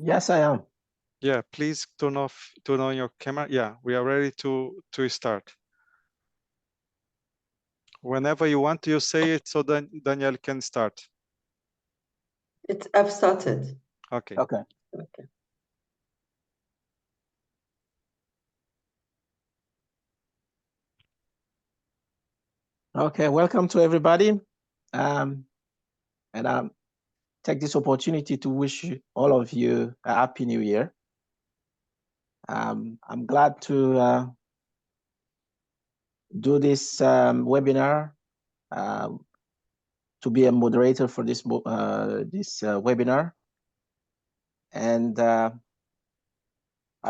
Yes, I am. Yeah, please turn on your camera. Yeah, we are ready to start. Whenever you want, you say it so then Daniel can start. I've started. Okay. Okay. Okay. Okay, welcome to everybody. And take this opportunity to wish all of you a happy new year. I'm glad to do this webinar, to be a moderator for this webinar. And I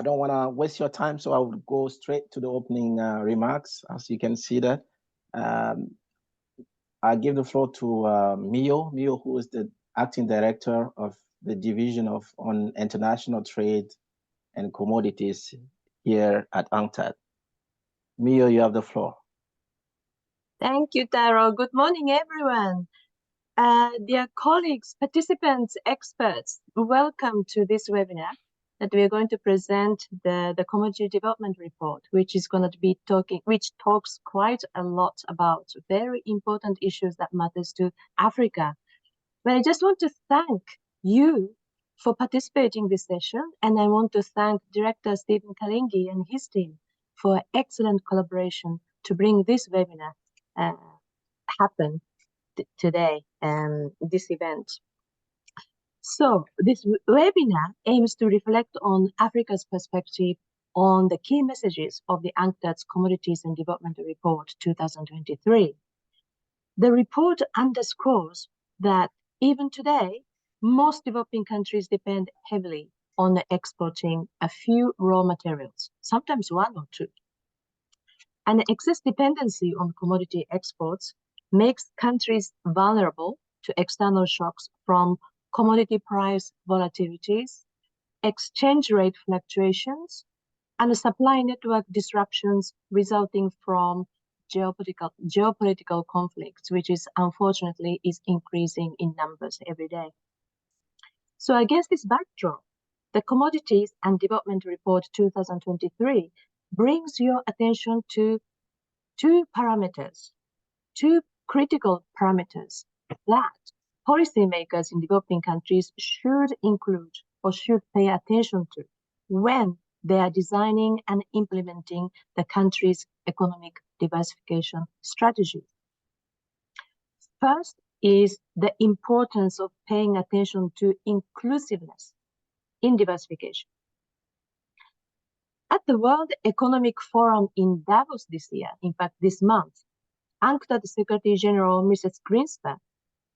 don't want to waste your time, so I will go straight to the opening remarks. As you can see that, I give the floor to Mio, who is the acting director of the division on international trade and commodities here at Unctad. Mio, you have the floor. Thank you, Taro. Good morning, everyone. Dear colleagues, participants, experts, welcome to this webinar that we are going to present the Commodity Development Report, which talks quite a lot about very important issues that matters to Africa. But I just want to thank you for participating in this session, and I want to thank Director Stephen Kalingi and his team for excellent collaboration to bring this webinar happen today, this event. So this webinar aims to reflect on Africa's perspective on the key messages of the UNCTAD's Commodities and Development Report 2023. The report underscores that even today, most developing countries depend heavily on exporting a few raw materials, sometimes one or two. And excess dependency on commodity exports makes countries vulnerable to external shocks from commodity price volatilities, exchange rate fluctuations, and supply network disruptions resulting from geopolitical conflicts, which is unfortunately is increasing in numbers every day. So against this backdrop, the Commodities and Development Report 2023 brings your attention to two critical parameters that policymakers in developing countries should include or should pay attention to when they are designing and implementing the country's economic diversification strategy. First is the importance of paying attention to inclusiveness in diversification. At the World Economic Forum in Davos this year, in fact this month, UNCTAD Secretary General Mrs. Greenspan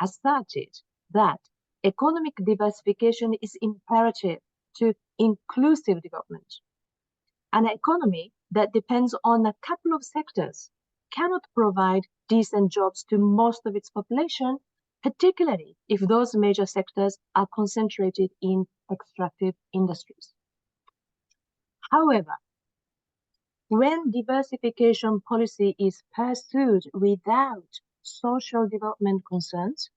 asserted that economic diversification is imperative to inclusive development. An economy that depends on a couple of sectors cannot provide decent jobs to most of its population, particularly if those major sectors are concentrated in extractive industries. However, when diversification policy is pursued without social development concerns,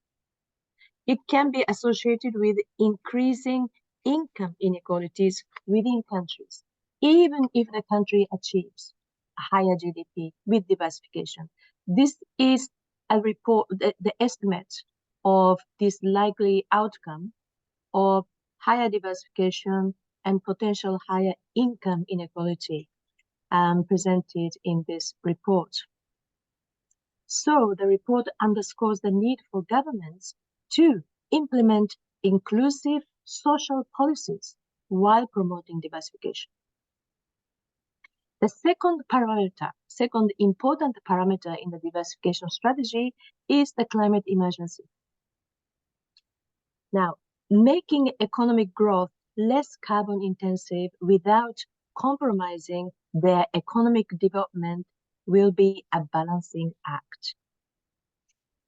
it can be associated with increasing income inequalities within countries, even if the country achieves a higher GDP with diversification. This is a report, the estimate of this likely outcome of higher diversification and potential higher income inequality presented in this report. So the report underscores the need for governments to implement inclusive social policies while promoting diversification. The second important parameter in the diversification strategy is the climate emergency. Now, making economic growth less carbon intensive without compromising their economic development will be a balancing act.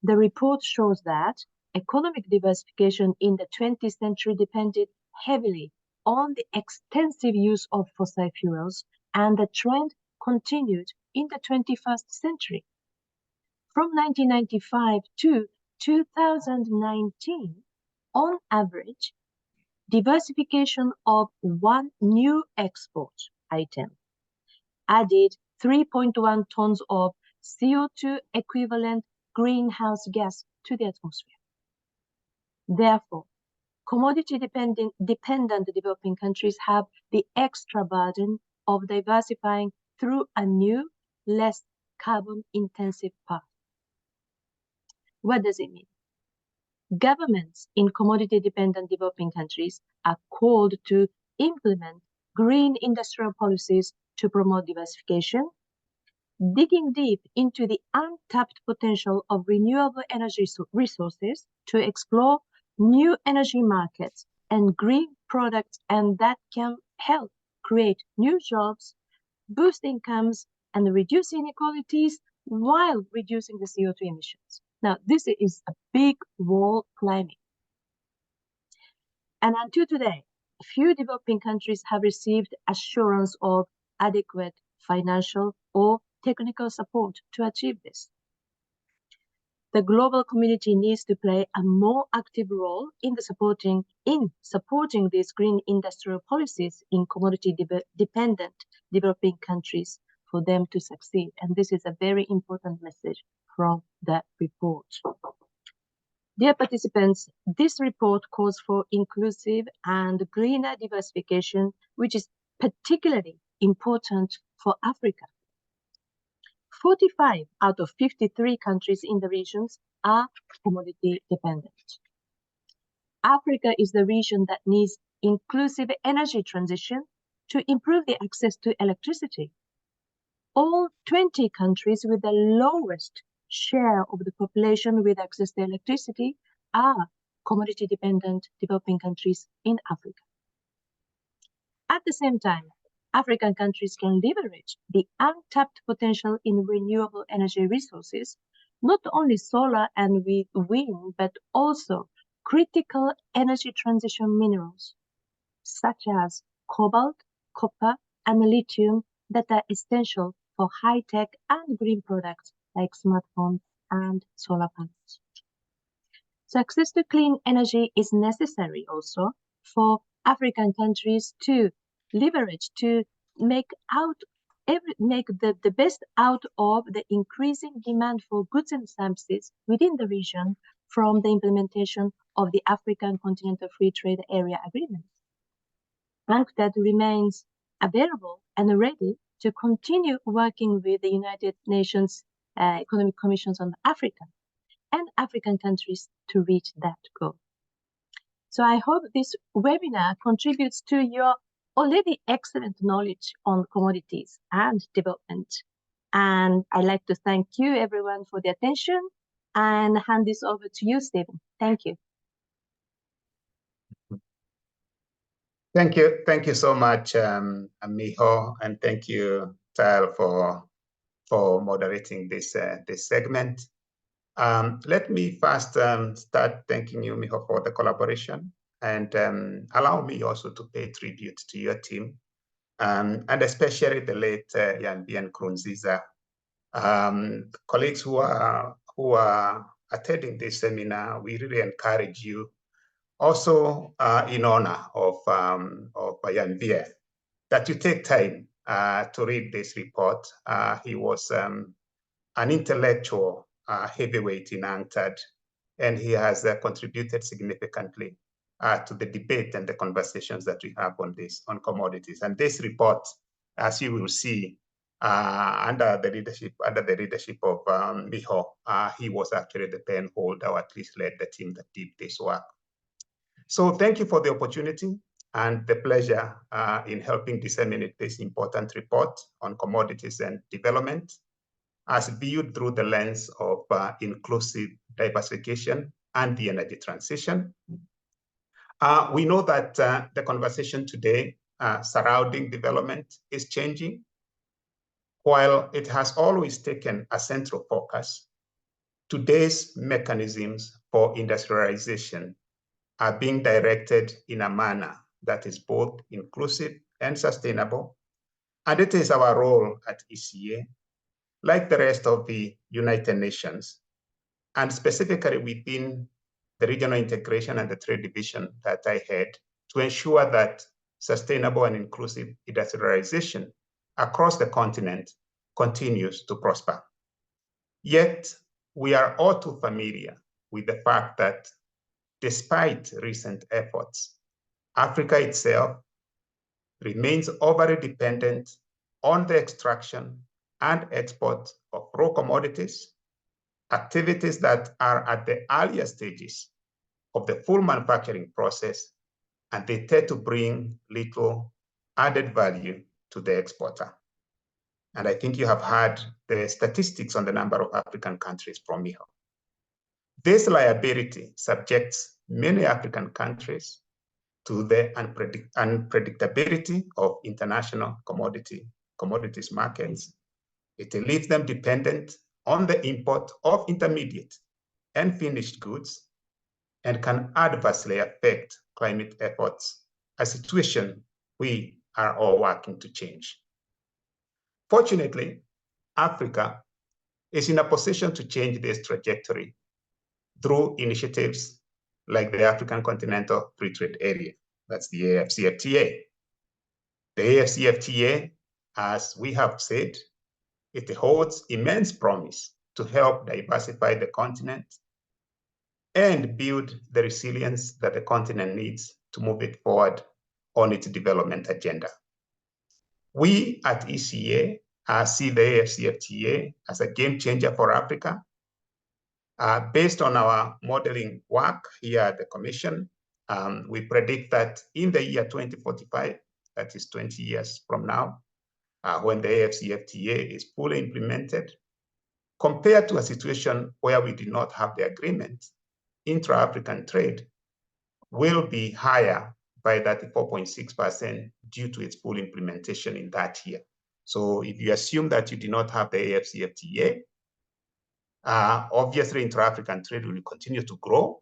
The report shows that economic diversification in the 20th century depended heavily on the extensive use of fossil fuels, and the trend continued in the 21st century. From 1995 to 2019, on average, diversification of one new export item added 3.1 tons of CO2 equivalent greenhouse gas to the atmosphere. Therefore, commodity-dependent developing countries have the extra burden of diversifying through a new, less carbon-intensive path. What does it mean? Governments in commodity-dependent developing countries are called to implement green industrial policies to promote diversification, digging deep into the untapped potential of renewable energy resources to explore new energy markets and green products, and that can help create new jobs, boost incomes, and reduce inequalities while reducing the CO2 emissions. Now, this is a big wall climbing. And until today, few developing countries have received assurance of adequate financial or technical support to achieve this. The global community needs to play a more active role in supporting these green industrial policies in commodity-dependent developing countries for them to succeed. And this is a very important message from the report. Dear participants, this report calls for inclusive and greener diversification, which is particularly important for Africa. 45 out of 53 countries in the regions are commodity dependent. Africa is the region that needs inclusive energy transition to improve the access to electricity. All 20 countries with the lowest share of the population with access to electricity are commodity dependent developing countries in Africa. At the same time, African countries can leverage the untapped potential in renewable energy resources, not only solar and wind, but also critical energy transition minerals, such as cobalt, copper, and lithium that are essential for high-tech and green products like smartphones and solar panels. So access to clean energy is necessary also for African countries to leverage, to make the best out of the increasing demand for goods and services within the region from the implementation of the African Continental Free Trade Area Agreement. Unctad remains available and ready to continue working with the United Nations Economic Commissions on Africa and African countries to reach that goal. So I hope this webinar contributes to your already excellent knowledge on commodities and development. And I'd like to thank you everyone for the attention and hand this over to you, Stephen. Thank you. Thank you so much, Miho, and thank you, Tal, for moderating this segment. Let me first start thanking you, Miho, for the collaboration, and allow me also to pay tribute to your team, and especially the late Yanbian Krunziza, colleagues who are attending this seminar. We really encourage you. Also, in honor of Yanbian, that you take time to read this report. He was an intellectual heavyweight in Unctad, and he has contributed significantly to the debate and the conversations that we have on commodities. And this report, as you will see, under the leadership of Miho, he was actually the pen holder, or at least led the team that did this work. So thank you for the opportunity and the pleasure in helping disseminate this important report on commodities and development, as viewed through the lens of inclusive diversification and the energy transition. We know that the conversation today surrounding development is changing. While it has always taken a central focus, today's mechanisms for industrialization are being directed in a manner that is both inclusive and sustainable. And it is our role at ECA, like the rest of the United Nations, and specifically within the regional integration and the trade division that I head, to ensure that sustainable and inclusive industrialization across the continent continues to prosper. Yet, we are all too familiar with the fact that despite recent efforts, Africa itself remains overly dependent on the extraction and export of raw commodities, activities that are at the earlier stages of the full manufacturing process, and they tend to bring little added value to the exporter. And I think you have heard the statistics on the number of African countries from Miho. This liability subjects many African countries to the unpredictability of international commodities markets. It leaves them dependent on the import of intermediate and finished goods and can adversely affect climate efforts, a situation we are all working to change. Fortunately, Africa is in a position to change this trajectory through initiatives like the African Continental Free Trade Area, that's the AFCFTA. The AFCFTA, as we have said, it holds immense promise to help diversify the continent and build the resilience that the continent needs to move it forward on its development agenda. We at ECA see the AFCFTA as a game changer for Africa. Based on our modeling work here at the Commission, we predict that in the year 2045, that is 20 years from now, when the AFCFTA is fully implemented, compared to a situation where we did not have the agreement, intra-African trade will be higher by 34.6% due to its full implementation in that year. So if you assume that you do not have the AFCFTA, obviously intra-African trade will continue to grow.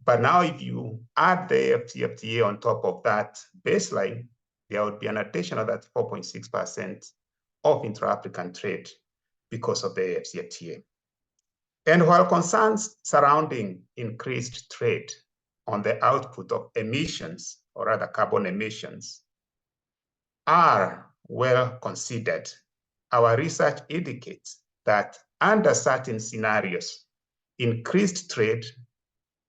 But now if you add the AFCFTA on top of that baseline, there would be an additional 4.6% of intra-African trade because of the AFCFTA. And while concerns surrounding increased trade on the output of emissions, or rather carbon emissions, are well considered, our research indicates that under certain scenarios, increased trade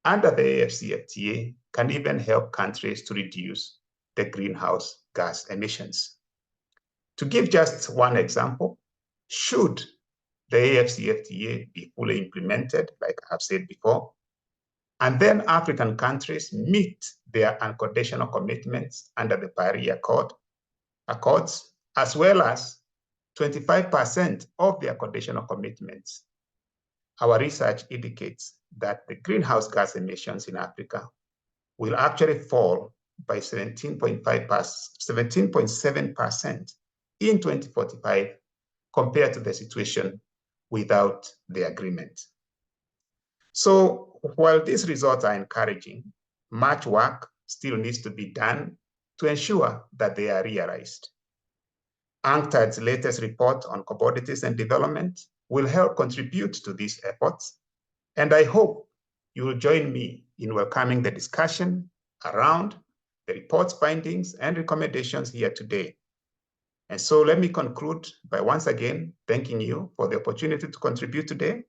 under the AFCFTA can even help countries to reduce the greenhouse gas emissions. To give just one example, should the AFCFTA be fully implemented, like I've said before, and then African countries meet their unconditional commitments under the Paris Accords, as well as 25% of their conditional commitments, our research indicates that the greenhouse gas emissions in Africa will actually fall by 17.7% in 2045 compared to the situation without the agreement. So while these results are encouraging, much work still needs to be done to ensure that they are realized. Unctad's latest report on commodities and development will help contribute to these efforts, and I hope you will join me in welcoming the discussion around the report's findings and recommendations here today. And so let me conclude by once again thanking you for the opportunity to contribute today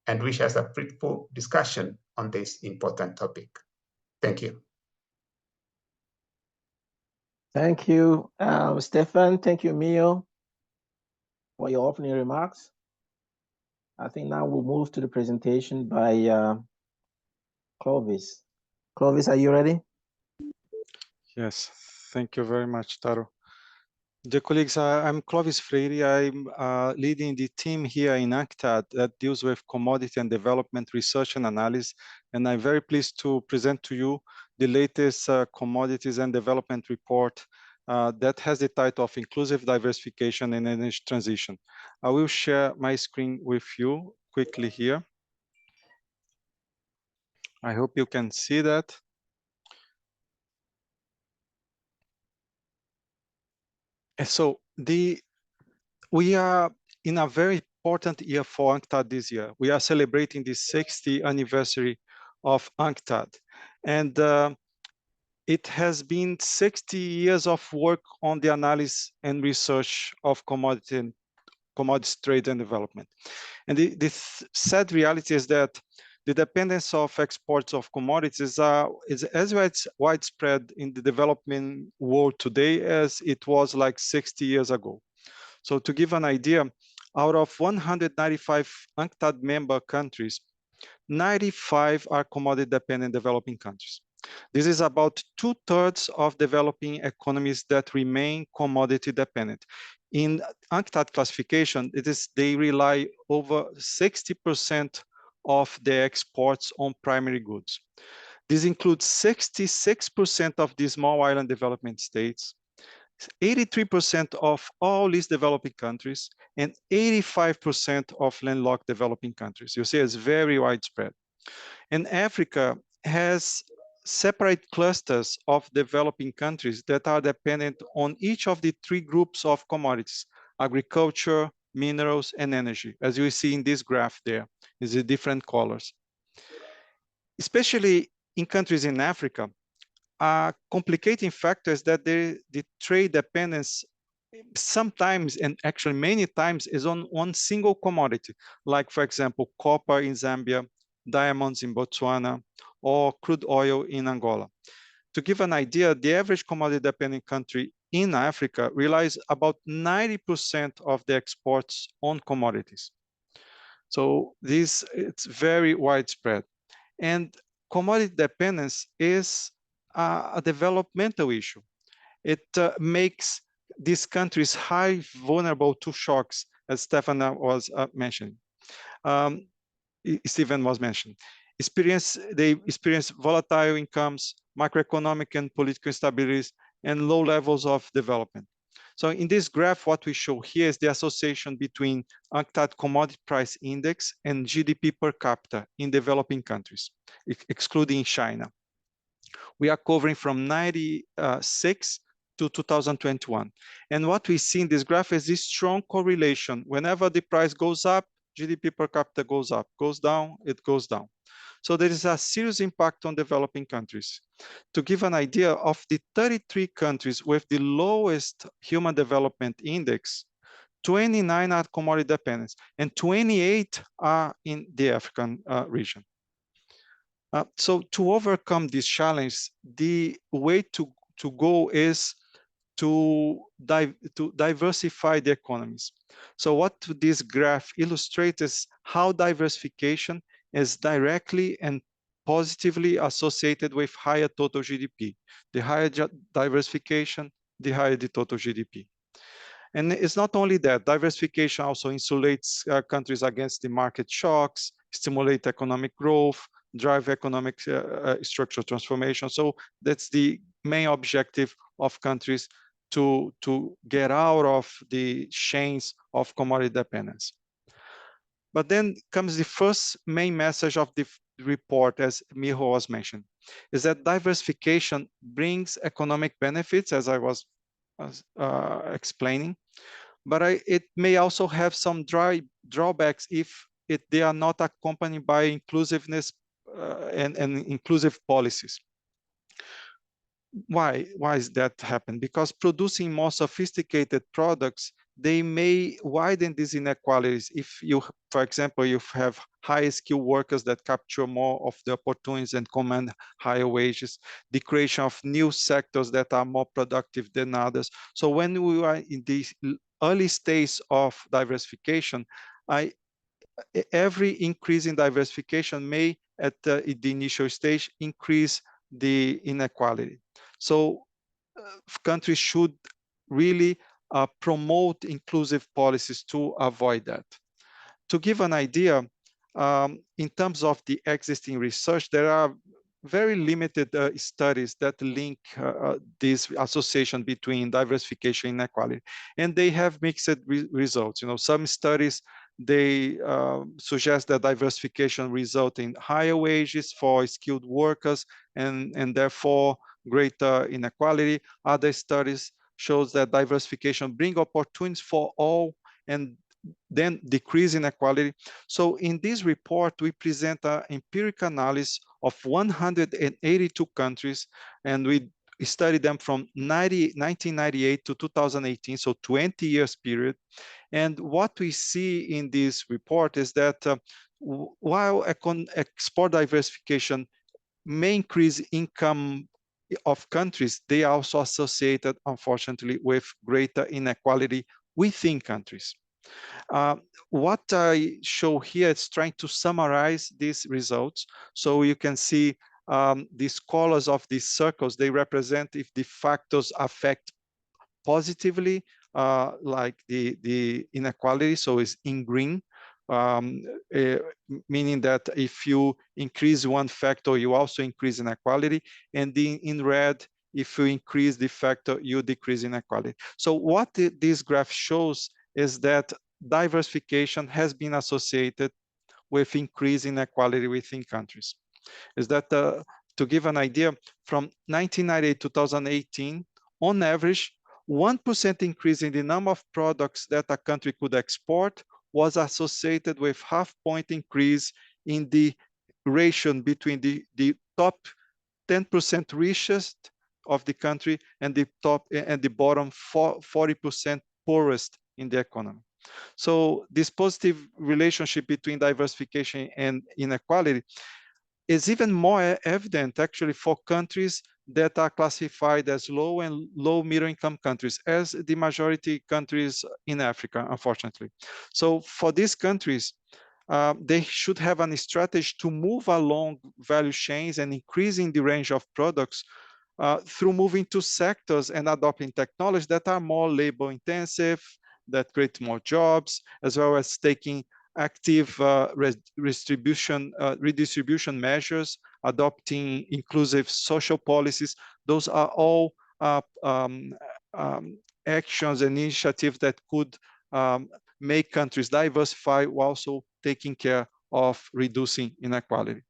and wish us a fruitful discussion on this important topic. Thank you. Thank you, Stefan. Thank you, Mio, for your opening remarks. I think now we'll move to the presentation by Clovis. Clovis, are you ready? Yes, thank you very much, Taro. Dear colleagues, I'm Clovis Freire. I'm leading the team here in Unctad that deals with commodity and development research and analysis. And I'm very pleased to present to you the latest commodities and development report that has the title of Inclusive Diversification and Energy Transition. I will share my screen with you quickly here. I hope you can see that. So we are in a very important year for Unctad this year. We are celebrating the 60th anniversary of Unctad. And it has been 60 years of work on the analysis and research of commodities trade and development. And the sad reality is that the dependence of exports of commodities is as widespread in the developing world today as it was like 60 years ago. So to give an idea, out of 195 UNCTAD member countries, 95 are commodity dependent developing countries. This is about 2/3 of developing economies that remain commodity dependent. In UNCTAD classification, they rely over 60% of their exports on primary goods. This includes 66% of the small island development states, 83% of all least developing countries, and 85% of landlocked developing countries. You see, it's very widespread. And Africa has separate clusters of developing countries that are dependent on each of the three groups of commodities: agriculture, minerals, and energy. As you see in this graph there, is the different colors. Especially in countries in Africa, a complicating factor is that the trade dependence sometimes, and actually many times, is on one single commodity, like, for example, copper in Zambia, diamonds in Botswana, or crude oil in Angola. To give an idea, the average commodity dependent country in Africa relies about 90% of the exports on commodities. So it's very widespread. And commodity dependence is a developmental issue. It makes these countries highly vulnerable to shocks, as Stefan was mentioning. Stephen was mentioning. They experience volatile incomes, macroeconomic and political instabilities, and low levels of development. So in this graph, what we show here is the association between UNCTAD Commodity Price Index and GDP per capita in developing countries, excluding China. We are covering from 96 to 2021. And what we see in this graph is this strong correlation. Whenever the price goes up, GDP per capita goes up, goes down, it goes down. So there is a serious impact on developing countries. To give an idea, of the 33 countries with the lowest human development index, 29 are commodity dependent and 28 are in the African region. So to overcome this challenge, the way to go is to diversify the economies. So what this graph illustrates is how diversification is directly and positively associated with higher total GDP. The higher diversification, the higher the total GDP. And it's not only that, diversification also insulates countries against the market shocks, stimulate economic growth, drive economic structural transformation. So that's the main objective of countries to get out of the chains of commodity dependence. But then comes the first main message of the report, as Miho was mentioned, is that diversification brings economic benefits, as I was explaining, but it may also have some drawbacks if they are not accompanied by inclusiveness and inclusive policies. Why is that happen? Because producing more sophisticated products, they may widen these inequalities. If you, for example, you have high skilled workers that capture more of the opportunities and command higher wages, the creation of new sectors that are more productive than others. So when we are in the early stage of diversification, every increase in diversification may, at the initial stage, increase the inequality. So countries should really promote inclusive policies to avoid that. To give an idea, in terms of the existing research, there are very limited studies that link this association between diversification and inequality, and they have mixed results. Some studies, they suggest that diversification result in higher wages for skilled workers and therefore greater inequality. Other studies shows that diversification bring opportunities for all and then decrease inequality. So in this report, we present an empirical analysis of 182 countries, and we studied them from 1998 to 2018, so 20 years period. And what we see in this report is that while export diversification may increase income of countries, they are also associated, unfortunately, with greater inequality within countries. What I show here is trying to summarize these results. So you can see these colors of these circles, they represent if the factors affect positively, like the inequality, so it's in green, meaning that if you increase one factor, you also increase inequality, and in red, if you increase the factor, you decrease inequality. So what this graph shows is that diversification has been associated with increasing inequality within countries. Is that to give an idea, from 1998 to 2018, on average, 1% increase in the number of products that a country could export was associated with half-point increase in the ratio between the top 10% richest of the country and the top and the bottom 40% poorest in the economy. So this positive relationship between diversification and inequality is even more evident actually for countries that are classified as low and low middle income countries, as the majority countries in Africa, unfortunately. So for these countries, they should have a strategy to move along value chains and increasing the range of products through moving to sectors and adopting technology that are more labor intensive, that create more jobs, as well as taking active redistribution measures, adopting inclusive social policies. Those are all actions and initiatives that could make countries diversify while also taking care of reducing inequality.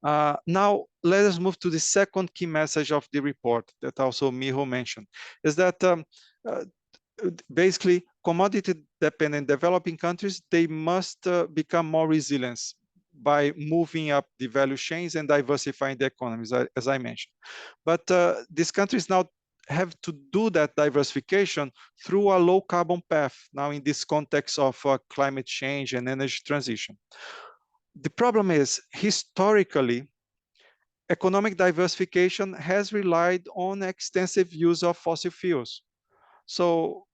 Now, let us move to the second key message of the report that also Miho mentioned, is that basically commodity-dependent developing countries, they must become more resilient by moving up the value chains and diversifying the economies, as I mentioned. But these countries now have to do that diversification through a low carbon path, now in this context of climate change and energy transition. The problem is, historically, economic diversification has relied on extensive use of fossil fuels. So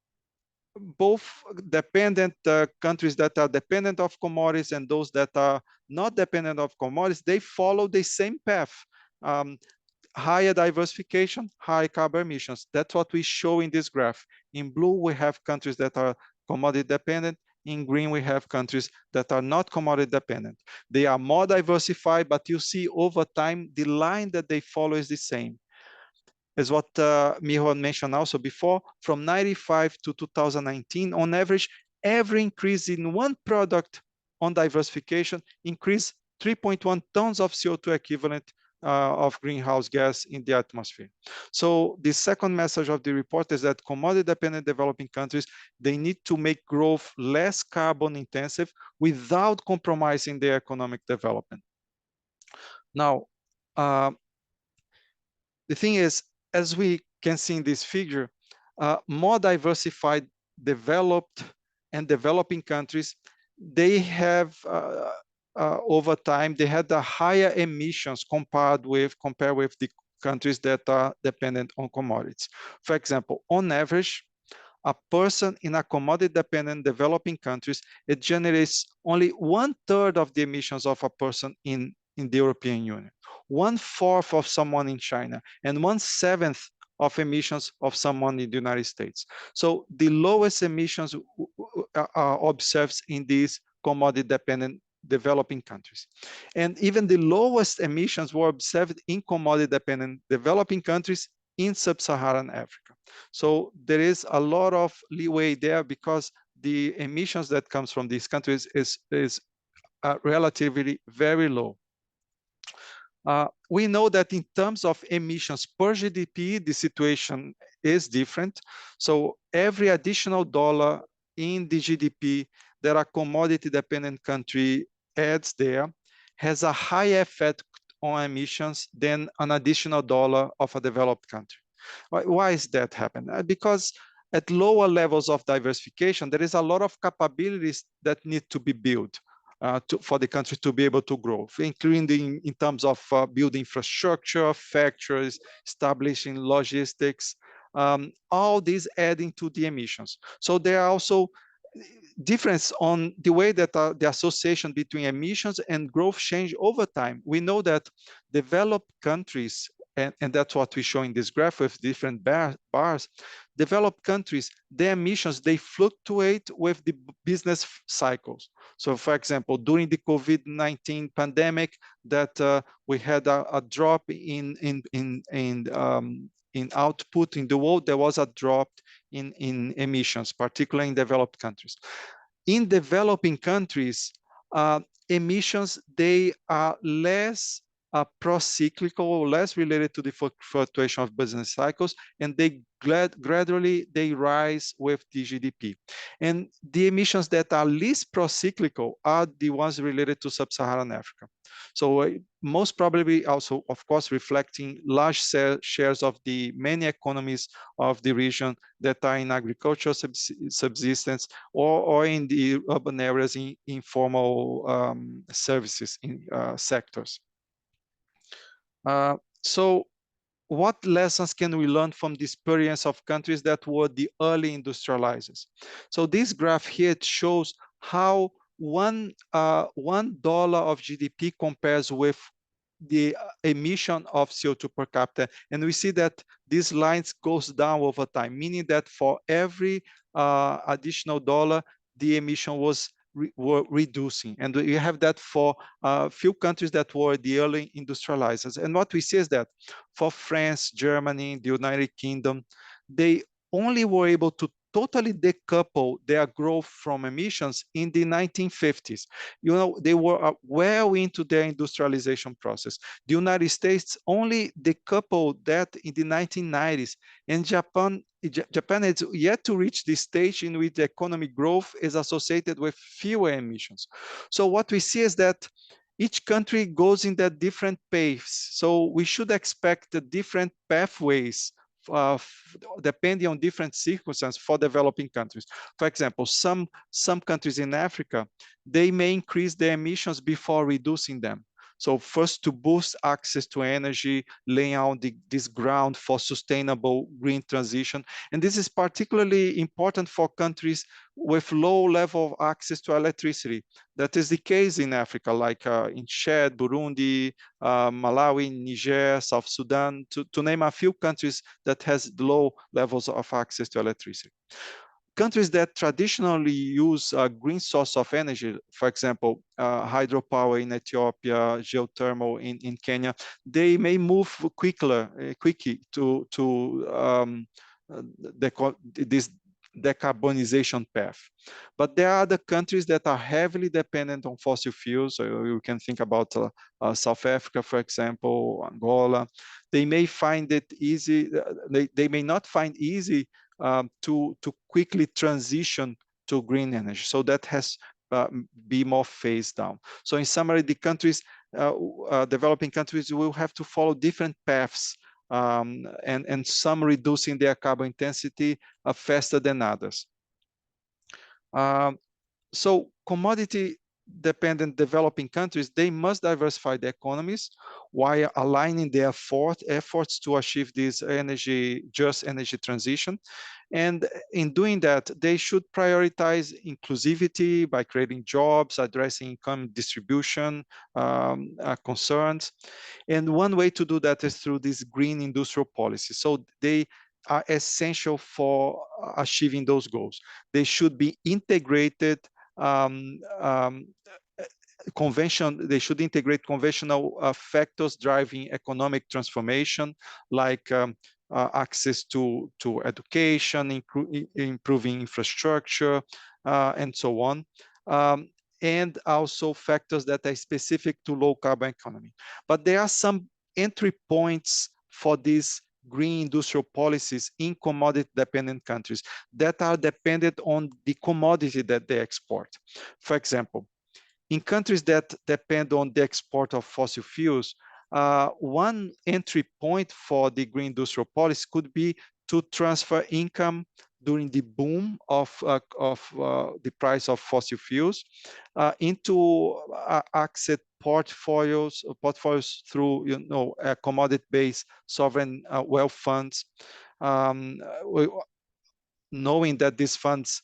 both dependent countries that are dependent of commodities and those that are not dependent of commodities, they follow the same path. Higher diversification, high carbon emissions. That's what we show in this graph. In blue, we have countries that are commodity dependent. In green, we have countries that are not commodity dependent. They are more diversified, but you see over time, the line that they follow is the same. As what Miho mentioned also before, from 95 to 2019, on average, every increase in one product on diversification increased 3.1 tons of CO2 equivalent of greenhouse gas in the atmosphere. So the second message of the report is that commodity-dependent developing countries, they need to make growth less carbon intensive without compromising their economic development. Now, the thing is, as we can see in this figure, more diversified, developed and developing countries, they have over time, they had the higher emissions compared with the countries that are dependent on commodities. For example, on average, a person in a commodity-dependent developing countries, it generates only 1/3 of the emissions of a person in the European Union, 1/4 of someone in China, and 1/7 of emissions of someone in the United States. So the lowest emissions are observed in these commodity-dependent developing countries. And even the lowest emissions were observed in commodity-dependent developing countries in sub-Saharan Africa. So there is a lot of leeway there because the emissions that comes from these countries is relatively very low. We know that in terms of emissions per GDP, the situation is different. So every additional dollar in the GDP that a commodity-dependent country adds there has a high effect on emissions than an additional dollar of a developed country. Why is that happening? Because at lower levels of diversification, there is a lot of capabilities that need to be built for the country to be able to grow, including in terms of building infrastructure, factories, establishing logistics, all these adding to the emissions. So there are also difference on the way that the association between emissions and growth change over time. We know that developed countries, and that's what we show in this graph with different bars, developed countries, their emissions, they fluctuate with the business cycles. So for example, during the COVID-19 pandemic, that we had a drop in output in the world, there was a drop in emissions, particularly in developed countries. In developing countries, emissions, they are less pro-cyclical, less related to the fluctuation of business cycles, and they gradually they rise with the GDP. And the emissions that are least pro-cyclical are the ones related to sub-Saharan Africa. So most probably also, of course, reflecting large shares of the many economies of the region that are in agricultural subsistence or in the urban areas in informal services in sectors. So what lessons can we learn from the experience of countries that were the early industrializers? So this graph here, it shows how $1 of GDP compares with the emission of CO2 per capita. And we see that these lines goes down over time, meaning that for every additional dollar, the emission were reducing. And we have that for a few countries that were the early industrializers. And what we see is that for France, Germany, the United Kingdom, they only were able to totally decouple their growth from emissions in the 1950s. You know, they were well into their industrialization process. The United States only decoupled that in the 1990s, and Japan is yet to reach the stage in which the economic growth is associated with fewer emissions. So what we see is that each country goes in that different pace. So we should expect the different pathways depending on different circumstances for developing countries. For example, some countries in Africa, they may increase their emissions before reducing them. So first, to boost access to energy, laying out this ground for sustainable green transition. And this is particularly important for countries with low level of access to electricity. That is the case in Africa, like in Chad, Burundi, Malawi, Niger, South Sudan, to name a few countries that has low levels of access to electricity. Countries that traditionally use a green source of energy, for example, hydropower in Ethiopia, geothermal in Kenya, they may move quickly to this decarbonization path. But there are other countries that are heavily dependent on fossil fuels. So you can think about South Africa, for example, Angola. They may find it easy, they may not find easy to quickly transition to green energy. So that has be more phased down. So in summary, the countries, developing countries will have to follow different paths, and some reducing their carbon intensity faster than others. So commodity dependent developing countries, they must diversify their economies while aligning their efforts to achieve this just energy transition. And in doing that, they should prioritize inclusivity by creating jobs, addressing income distribution concerns. And one way to do that is through this green industrial policy. So they are essential for achieving those goals. They should be integrated they should integrate conventional factors driving economic transformation, like access to education, improving infrastructure, and so on. And also factors that are specific to low carbon economy. But there are some entry points for these green industrial policies in commodity dependent countries that are dependent on the commodity that they export. For example, in countries that depend on the export of fossil fuels, one entry point for the green industrial policy could be to transfer income during the boom of the price of fossil fuels into asset portfolios through commodity-based sovereign wealth funds, knowing that these funds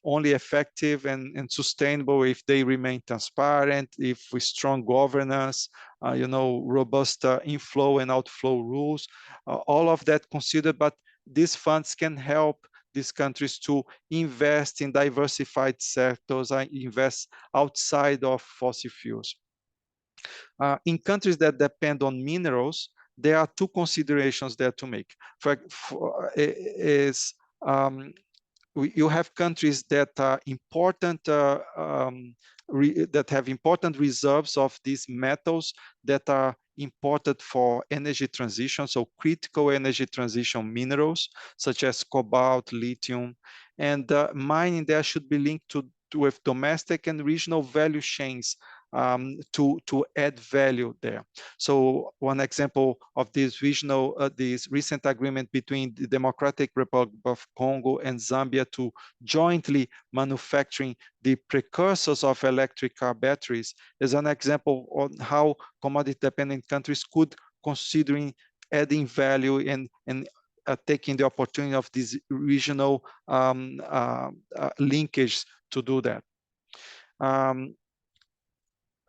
only effective and sustainable if they remain transparent, if with strong governance, robust inflow and outflow rules, all of that considered. But these funds can help these countries to invest in diversified sectors, invest outside of fossil fuels. In countries that depend on minerals, there are two considerations there to make. You have countries that are important, that have important reserves of these metals that are imported for energy transition, so critical energy transition minerals such as cobalt, lithium, and mining there should be linked with domestic and regional value chains to add value there. So one example of this recent agreement between the Democratic Republic of Congo and Zambia to jointly manufacturing the precursors of electric car batteries is an example on how commodity-dependent countries could considering adding value and taking the opportunity of this regional linkage to do that.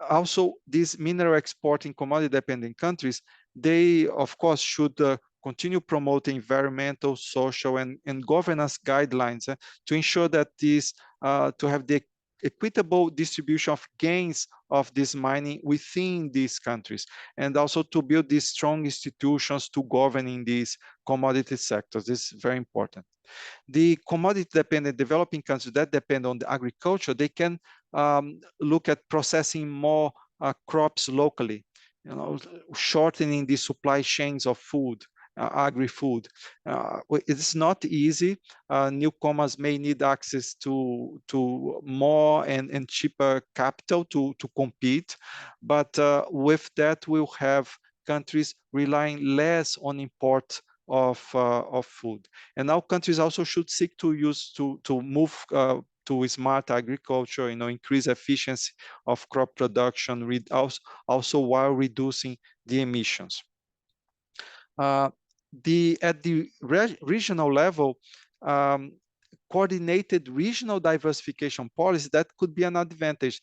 Also, these mineral exporting commodity-dependent countries, they, of course, should continue promoting environmental, social, and governance guidelines to ensure that to have the equitable distribution of gains of this mining within these countries, and also to build these strong institutions to govern in these commodity sectors. This is very important. The commodity-dependent developing countries that depend on the agriculture, they can look at processing more crops locally, shortening the supply chains of food, agri-food. It's not easy. Newcomers may need access to more and cheaper capital to compete, but with that, we'll have countries relying less on import of food. And now countries also should seek to move to smart agriculture, increase efficiency of crop production, also while reducing the emissions. At the regional level, coordinated regional diversification policy, that could be an advantage,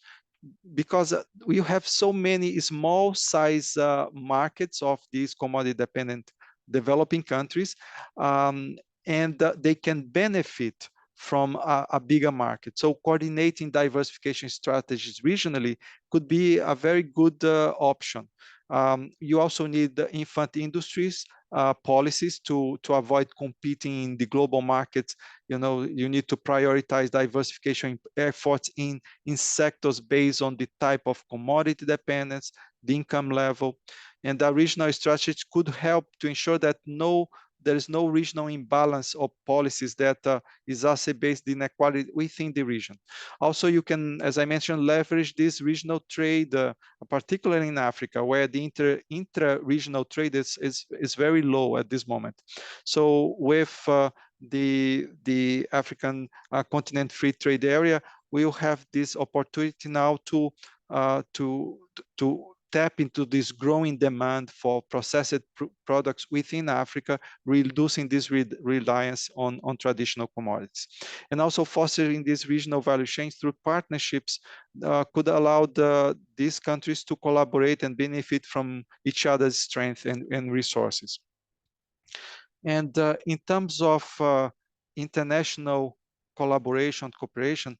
because we have so many small size markets of these commodity dependent developing countries, and they can benefit from a bigger market. So coordinating diversification strategies regionally could be a very good option. You also need infant industries policies to avoid competing in the global markets. You need to prioritize diversification efforts in sectors based on the type of commodity dependence, the income level, and the regional strategy could help to ensure that there is no regional imbalance of policies that exacerbates the inequality within the region. Also, you can, as I mentioned, leverage this regional trade, particularly in Africa, where the intra-regional trade is very low at this moment. So with the African continent free trade area, we will have this opportunity now to tap into this growing demand for processed products within Africa, reducing this reliance on traditional commodities. And also fostering these regional value chains through partnerships could allow these countries to collaborate and benefit from each other's strength and resources. And in terms of international collaboration, cooperation,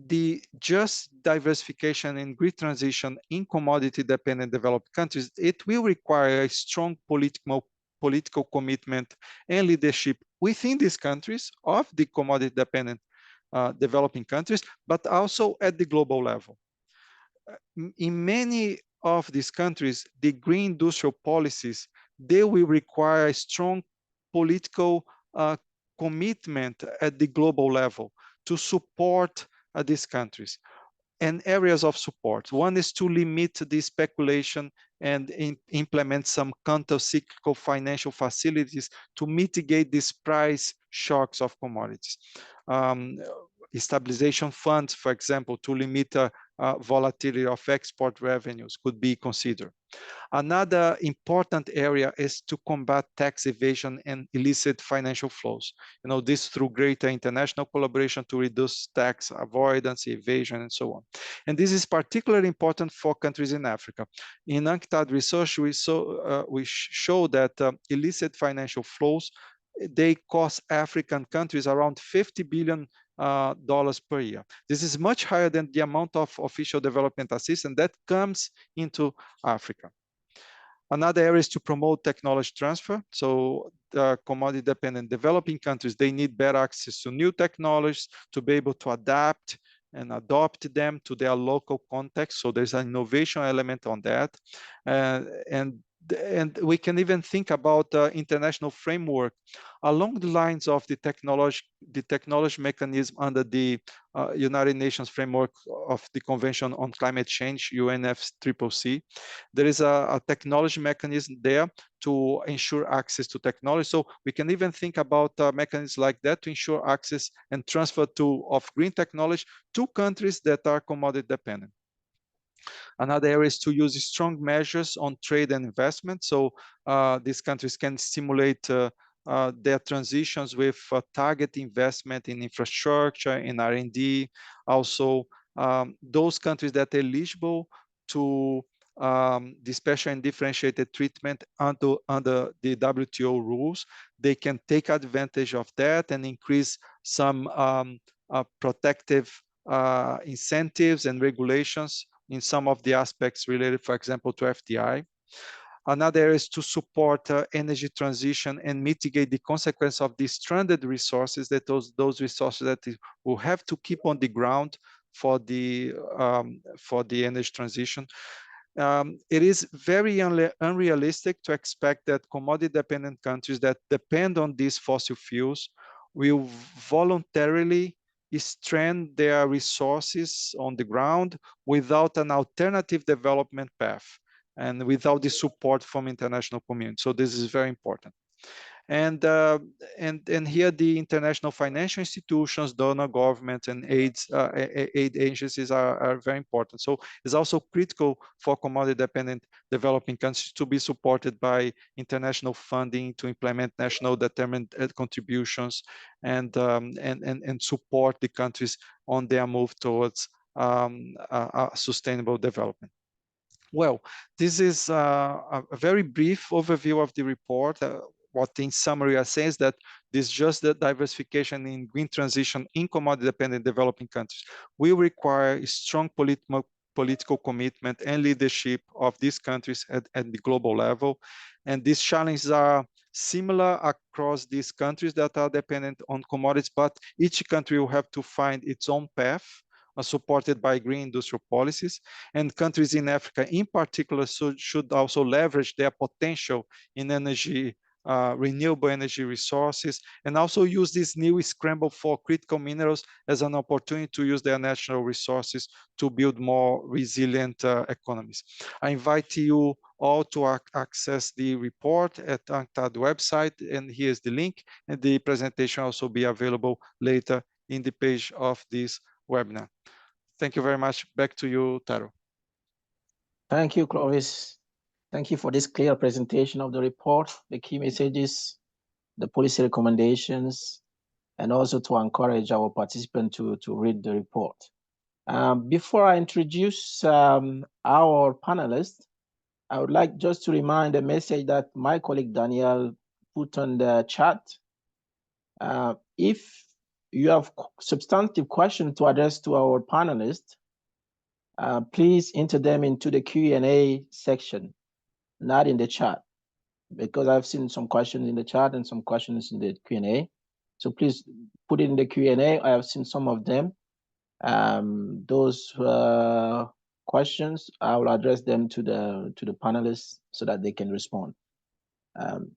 the just diversification and grid transition in commodity-dependent developed countries, it will require a strong political commitment and leadership within these countries of the commodity-dependent developing countries, but also at the global level. In many of these countries, the green industrial policies, they will require a strong political commitment at the global level to support these countries. and areas of support. One is to limit the speculation and implement some counter-cyclical financial facilities to mitigate these price shocks of commodities. Stabilization funds, for example, to limit volatility of export revenues could be considered. Another important area is to combat tax evasion and illicit financial flows. You know, this through greater international collaboration to reduce tax avoidance, evasion, and so on. And this is particularly important for countries in Africa. In Unctad research, we show that illicit financial flows, they cost African countries around $50 billion per year. This is much higher than the amount of official development assistance that comes into Africa. Another area is to promote technology transfer. So the commodity-dependent developing countries, they need better access to new technologies to be able to adapt and adopt them to their local context. So there's an innovation element on that. And we can even think about international framework along the lines of the technology mechanism under the United Nations framework of the Convention on Climate Change, UNFCCC. There is a technology mechanism there to ensure access to technology. So we can even think about mechanisms like that to ensure access and transfer of green technology to countries that are commodity dependent. Another area is to use strong measures on trade and investment. So these countries can stimulate their transitions with target investment in infrastructure, in R&D. Also, those countries that are eligible to the special and differentiated treatment under the WTO rules, they can take advantage of that and increase some protective incentives and regulations in some of the aspects related, for example, to FDI. Another area is to support energy transition and mitigate the consequence of the stranded resources, that those resources that will have to keep on the ground for the energy transition. It is very unrealistic to expect that commodity-dependent countries that depend on these fossil fuels will voluntarily strand their resources on the ground without an alternative development path and without the support from international community. So this is very important. And here the international financial institutions, donor governments, and aid agencies are very important. So it's also critical for commodity-dependent developing countries to be supported by international funding to implement national determined contributions and support the countries on their move towards sustainable development. Well, this is a very brief overview of the report. What in summary I say is that this is just the diversification in green transition in commodity-dependent developing countries will require a strong political commitment and leadership of these countries at the global level. And these challenges are similar across these countries that are dependent on commodities, but each country will have to find its own path supported by green industrial policies. And countries in Africa in particular should also leverage their potential in energy, renewable energy resources, and also use this new scramble for critical minerals as an opportunity to use their natural resources to build more resilient economies. I invite you all to access the report at Unctad website, and here's the link, and the presentation will also be available later in the page of this webinar. Thank you very much. Back to you, Taro. Thank you, Clovis. Thank you for this clear presentation of the report, the key messages, the policy recommendations, and also to encourage our participants to read the report. Before I introduce our panelists, I would like just to remind a message that my colleague Daniel put on the chat. If you have substantive questions to address to our panelists, please enter them into the Q&A section, not in the chat, because I've seen some questions in the chat and some questions in the Q&A. So please put it in the Q&A. I have seen some of them. Those questions, I will address them to the panelists so that they can respond.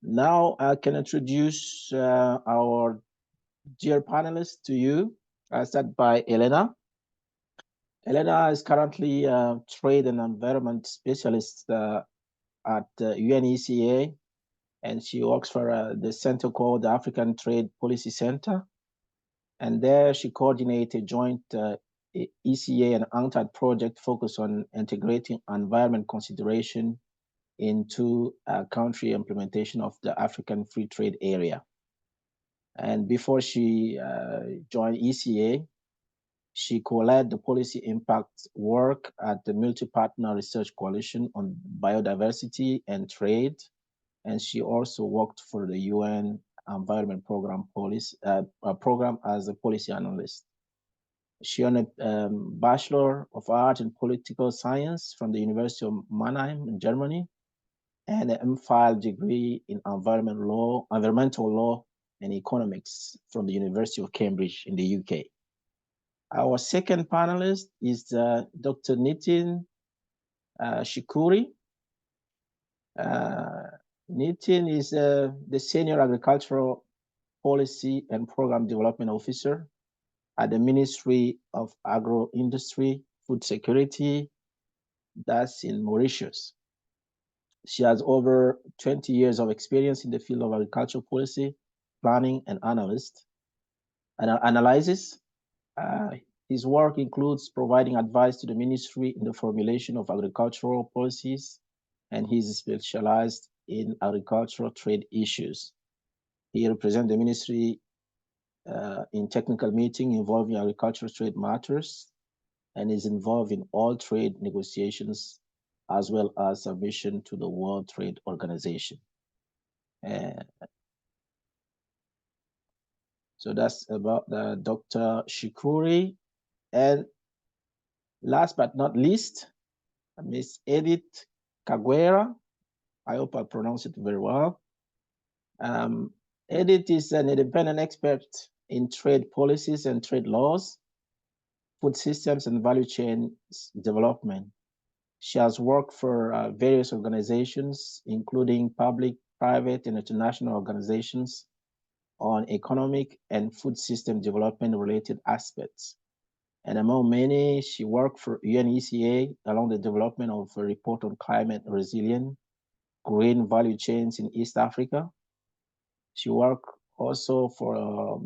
Now I can introduce our dear panelists to you. I start by Elena. Elena is currently a trade and environment specialist at UNECA, and she works for the center called the African Trade Policy Center. And there she coordinates a joint ECA and Unctad project focused on integrating environment consideration into country implementation of the African Free Trade Area. And before she joined ECA, she co-led the policy impact work at the Multi-Partner Research Coalition on Biodiversity and Trade. And she also worked for the UN Environment Program program as a policy analyst. She earned a Bachelor of Art in Political Science from the University of Mannheim in Germany, and an MPhil degree in environmental law and economics from the University of Cambridge in the UK. Our second panelist is Dr. Nitin Shikuri. Nitin is the Senior Agricultural Policy and Program Development Officer at the Ministry of Agro-Industry, Food Security, that's in Mauritius. She has over 20 years of experience in the field of agricultural policy, planning, and analysis. His work includes providing advice to the ministry in the formulation of agricultural policies, and he's specialized in agricultural trade issues. He represents the ministry in technical meetings involving agricultural trade matters, and is involved in all trade negotiations, as well as submission to the World Trade Organization. So that's about Dr. Shikuri. And last but not least, Ms. Edith Kagwera. I hope I pronounced it very well. Edith is an independent expert in trade policies and trade laws, food systems, and value chain development. She has worked for various organizations, including public, private, and international organizations on economic and food system development related aspects. And among many, she worked for UNECA along the development of a report on climate resilient green value chains in East Africa. She worked also for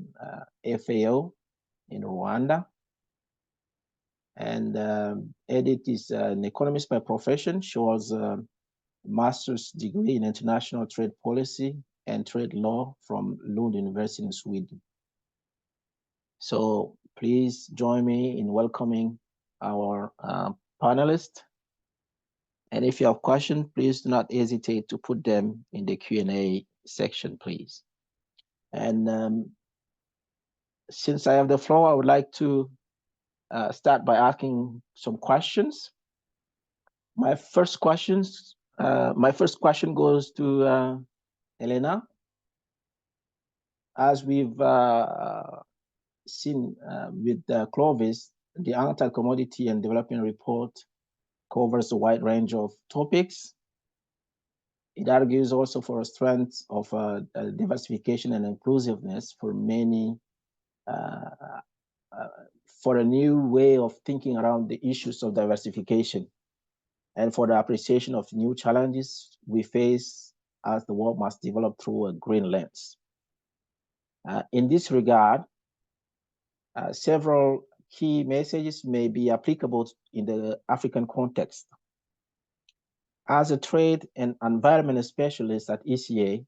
FAO in Rwanda. And Edith is an economist by profession. She was a master's degree in international trade policy and trade law from Lund University in Sweden. So please join me in welcoming our panelists. And if you have questions, please do not hesitate to put them in the Q&A section, please. And since I have the floor, I would like to start by asking some questions. My first question goes to Elena. As we've seen with Clovis, the Unctad Commodity and Development Report covers a wide range of topics. It argues also for a strength of diversification and inclusiveness for many, for a new way of thinking around the issues of diversification and for the appreciation of new challenges we face as the world must develop through a green lens. In this regard, several key messages may be applicable in the African context. As a trade and environment specialist at ECA,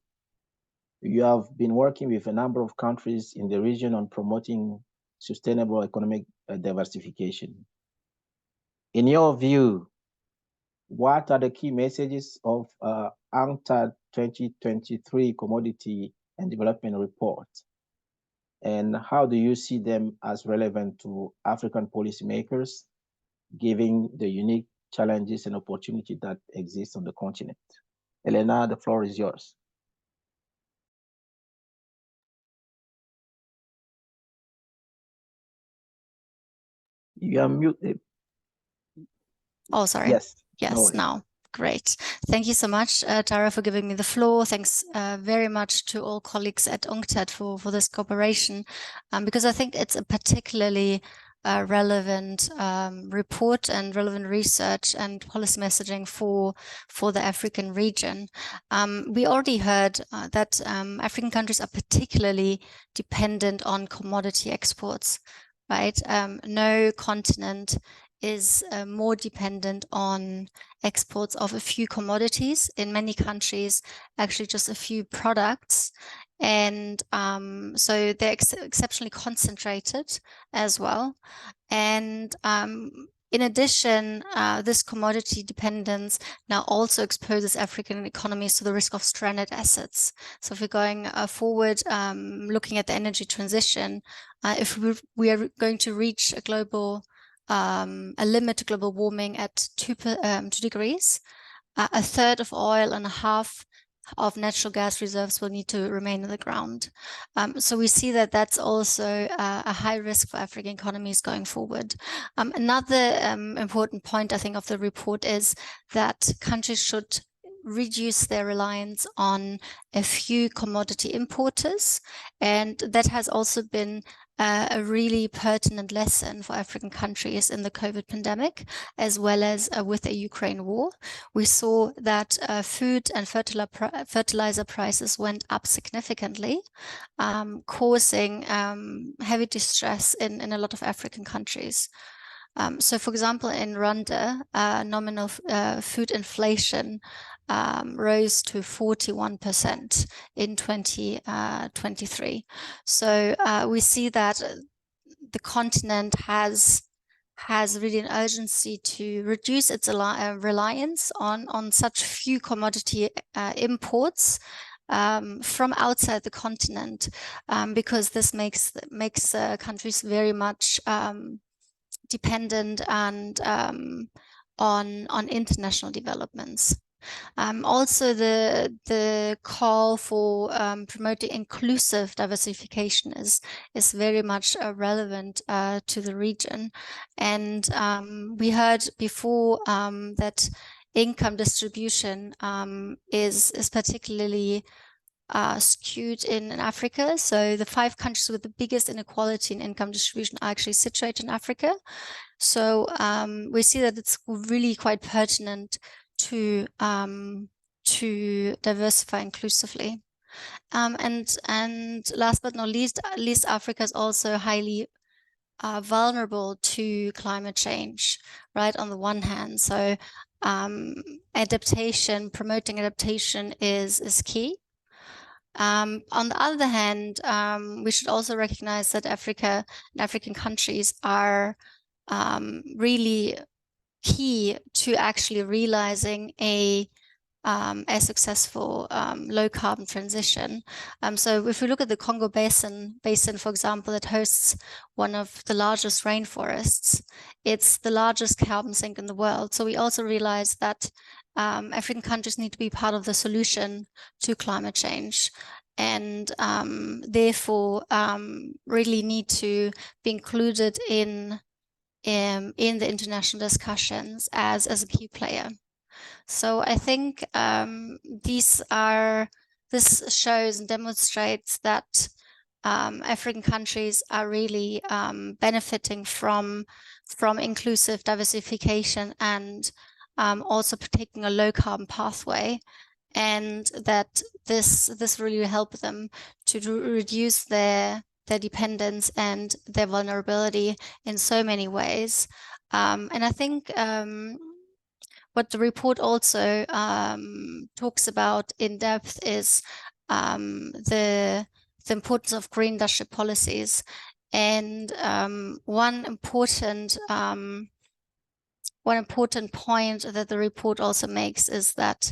you have been working with a number of countries in the region on promoting sustainable economic diversification. In your view, what are the key messages of UNCTAD 2023 Commodity and Development Report? And how do you see them as relevant to African policymakers, given the unique challenges and opportunities that exist on the continent? Elena, the floor is yours. You are muted. Oh, sorry. Yes. Yes, no now. Great. Thank you so much, Tara, for giving me the floor. Thanks very much to all colleagues at UNCTAD for this cooperation, because I think it's a particularly relevant report and relevant research and policy messaging for the African region. We already heard that African countries are particularly dependent on commodity exports, right? No continent is more dependent on exports of a few commodities. In many countries, actually just a few products. And so they're exceptionally concentrated as well. And in addition, this commodity dependence now also exposes African economies to the risk of stranded assets. So if we're going forward, looking at the energy transition, if we are going to reach a global a limit to global warming at 2 degrees, a third of oil and a half of natural gas reserves will need to remain in the ground. So we see that that's also a high risk for African economies going forward. Another important point, I think, of the report is that countries should reduce their reliance on a few commodity importers. And that has also been a really pertinent lesson for African countries in the COVID pandemic, as well as with the Ukraine war. We saw that food and fertilizer prices went up significantly, causing heavy distress in a lot of African countries. So, for example, in Rwanda, nominal food inflation rose to 41% in 2023. So we see that the continent has really an urgency to reduce its reliance on such few commodity imports from outside the continent, because this makes countries very much dependent and on international developments. Also, the call for promoting inclusive diversification is very much relevant to the region. And we heard before that income distribution is particularly skewed in Africa. So the 5 countries with the biggest inequality in income distribution are actually situated in Africa. So we see that it's really quite pertinent to diversify inclusively. And last but not least Africa is also highly vulnerable to climate change, right? On the one hand, so promoting adaptation is key. On the other hand, we should also recognize that Africa and African countries are really key to actually realizing a successful low carbon transition. So if we look at the Congo Basin, for example, that hosts one of the largest rainforests, it's the largest carbon sink in the world. So we also realize that African countries need to be part of the solution to climate change, and therefore really need to be included in the international discussions as a key player. So I think this shows and demonstrates that African countries are really benefiting from inclusive diversification and also taking a low carbon pathway, and that this really will help them to reduce their dependence and their vulnerability in so many ways. And I think what the report also talks about in depth is the importance of green industrial policies. And one important point that the report also makes is that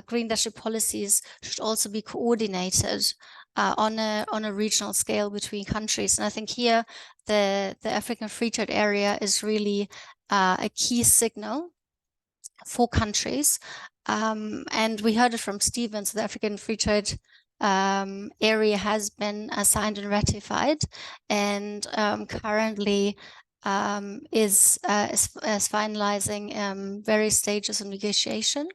green industrial policies should also be coordinated on a regional scale between countries. And I think here the African Free Trade Area is really a key signal for countries. And we heard it from Stephen, so the African Free Trade Area has been signed and ratified, and currently is finalizing various stages of negotiation.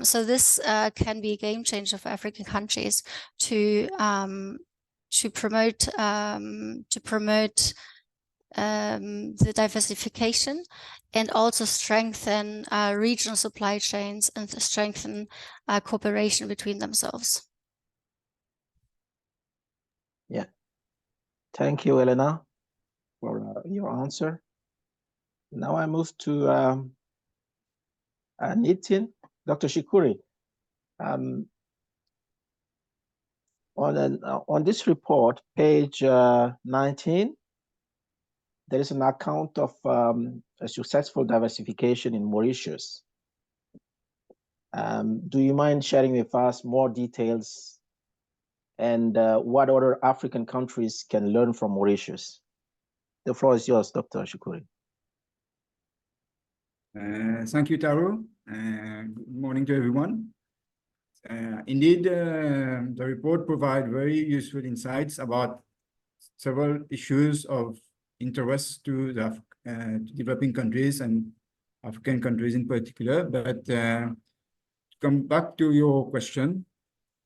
So this can be a game changer for African countries to promote the diversification, and also strengthen regional supply chains and strengthen cooperation between themselves. Yeah. Thank you, Elena, for your answer. Now I move to Nitin, Dr. Shikuri. On this report, page 19, there is an account of a successful diversification in Mauritius. Do you mind sharing with us more details and what other African countries can learn from Mauritius? The floor is yours, Dr. Shikuri. Thank you, Taro. Good morning to everyone. Indeed, the report provides very useful insights about several issues of interest to the developing countries and African countries in particular. But to come back to your question,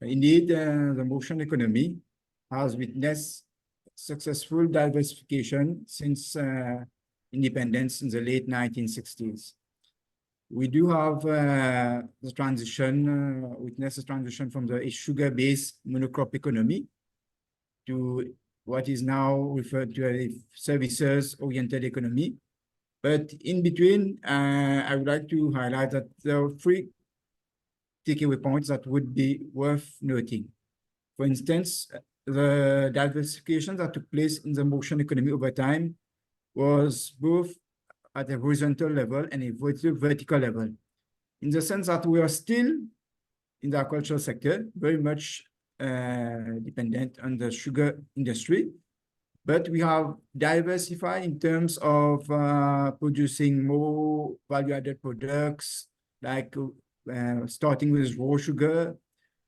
indeed, the Mauritian economy has witnessed successful diversification since independence in the late 1960s. We do have the transition, witness a transition from the sugar-based monocrop economy to what is now referred to as a services-oriented economy. But in between, I would like to highlight that there are three takeaway points that would be worth noting. For instance, the diversification that took place in the Mauritian economy over time was both at a horizontal level and a vertical level, in the sense that we are still in the agricultural sector, very much dependent on the sugar industry, but we have diversified in terms of producing more value-added products, like starting with raw sugar,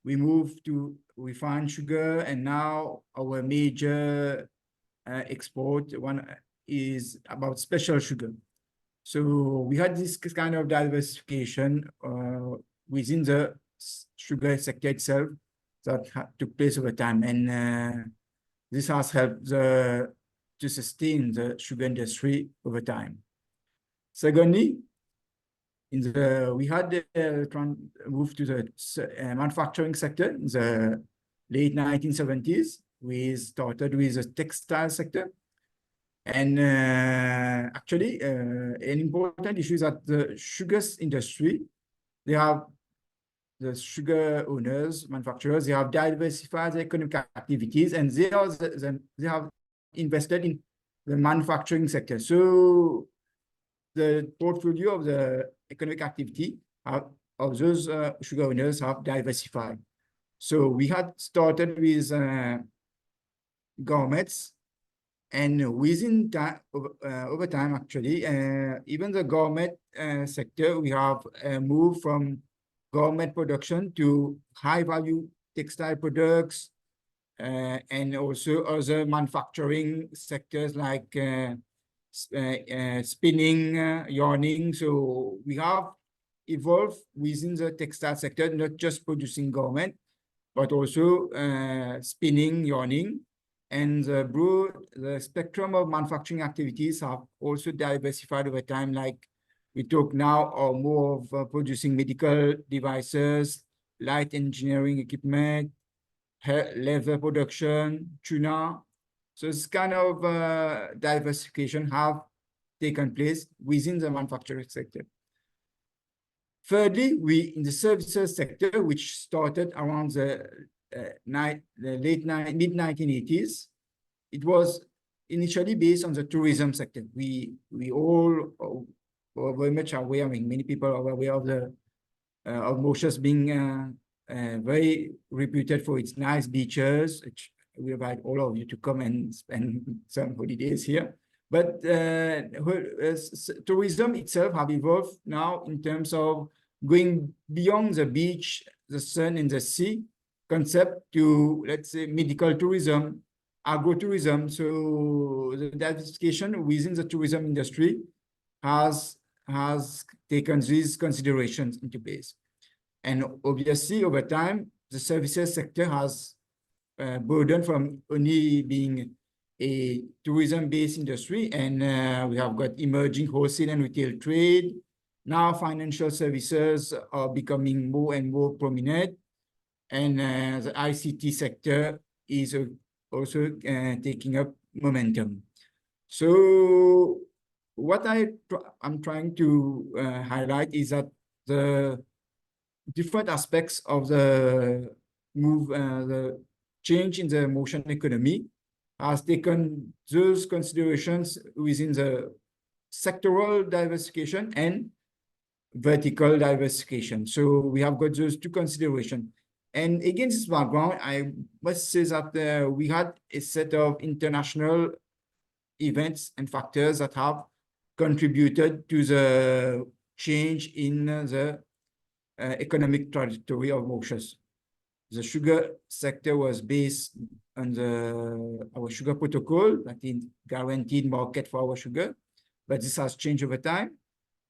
we moved to refined sugar, and now our major export one is about special sugar. So we had this kind of diversification within the sugar sector itself that took place over time, and this has helped to sustain the sugar industry over time. Secondly, we had moved to the manufacturing sector in the late 1970s. We started with the textile sector. And actually, an important issue is that the sugar industry, the sugar owners, manufacturers, they have diversified their economic activities, and they have invested in the manufacturing sector. So the portfolio of the economic activity of those sugar owners have diversified. So we had started with governments. And within that, over time, actually, even the government sector, we have moved from government production to high-value textile products, and also other manufacturing sectors like spinning, yarning. So we have evolved within the textile sector, not just producing garment, but also spinning, yarning. And the spectrum of manufacturing activities have also diversified over time. Like we talk now or more of producing medical devices, light engineering equipment, leather production, tuna. So this kind of diversification have taken place within the manufacturing sector. Thirdly, in the services sector, which started around the mid-1980s, it was initially based on the tourism sector. We all are very much aware, I mean, many people are aware of the of Mauritius being very reputed for its nice beaches, which we invite all of you to come and spend some holidays here. But tourism itself have evolved now in terms of going beyond the beach, the sun, and the sea concept to, let's say, medical tourism, agro-tourism. So the diversification within the tourism industry has taken these considerations into place. And obviously, over time, the services sector has burdened from only being a tourism-based industry, and we have got emerging wholesale and retail trade. Now financial services are becoming more and more prominent, and the ICT sector is also taking up momentum. So what I'm trying to highlight is that the different aspects of the the change in the motion economy has taken those considerations within the sectoral diversification and vertical diversification. So we have got those two considerations. And against this background, I must say that we had a set of international events and factors that have contributed to the change in the economic trajectory of Mauritius. The sugar sector was based on our sugar protocol, that is guaranteed market for our sugar, but this has changed over time.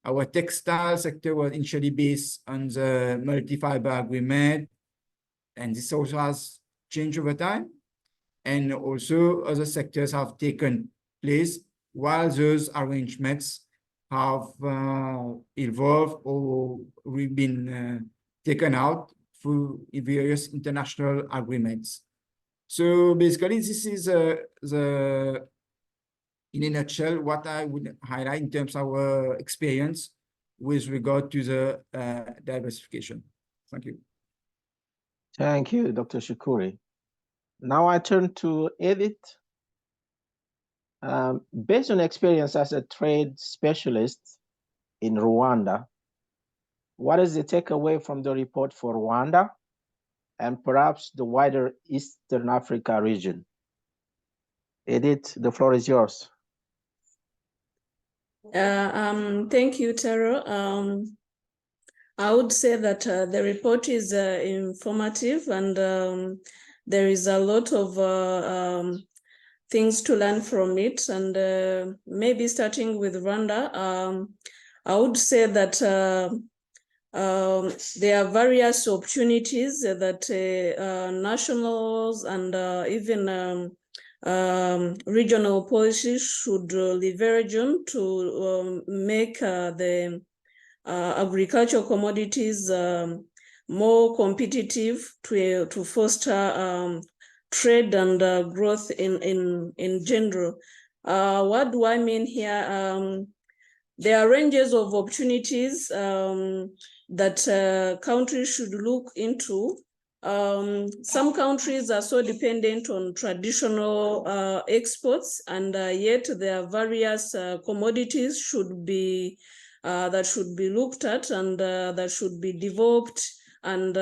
Our textile sector was initially based on the multi-fiber agreement, and this also has changed over time. And also other sectors have taken place while those arrangements have evolved or been taken out through various international agreements. So basically, this is in a nutshell, what I would highlight in terms of our experience with regard to the diversification. Thank you. Thank you, Dr. Shukuri. Now I turn to Edith. Based on experience as a trade specialist in Rwanda, what is the takeaway from the report for Rwanda and perhaps the wider Eastern Africa region? Edith, the floor is yours. Thank you, Taro. I would say that the report is informative, and there is a lot of things to learn from it. And maybe starting with Rwanda, I would say that there are various opportunities that nationals and even regional policies should leverage on to make the agricultural commodities more competitive, to foster trade and growth in general. What do I mean here? There are ranges of opportunities that countries should look into. Some countries are so dependent on traditional exports, and yet there are various commodities that should be looked at, and that should be developed, and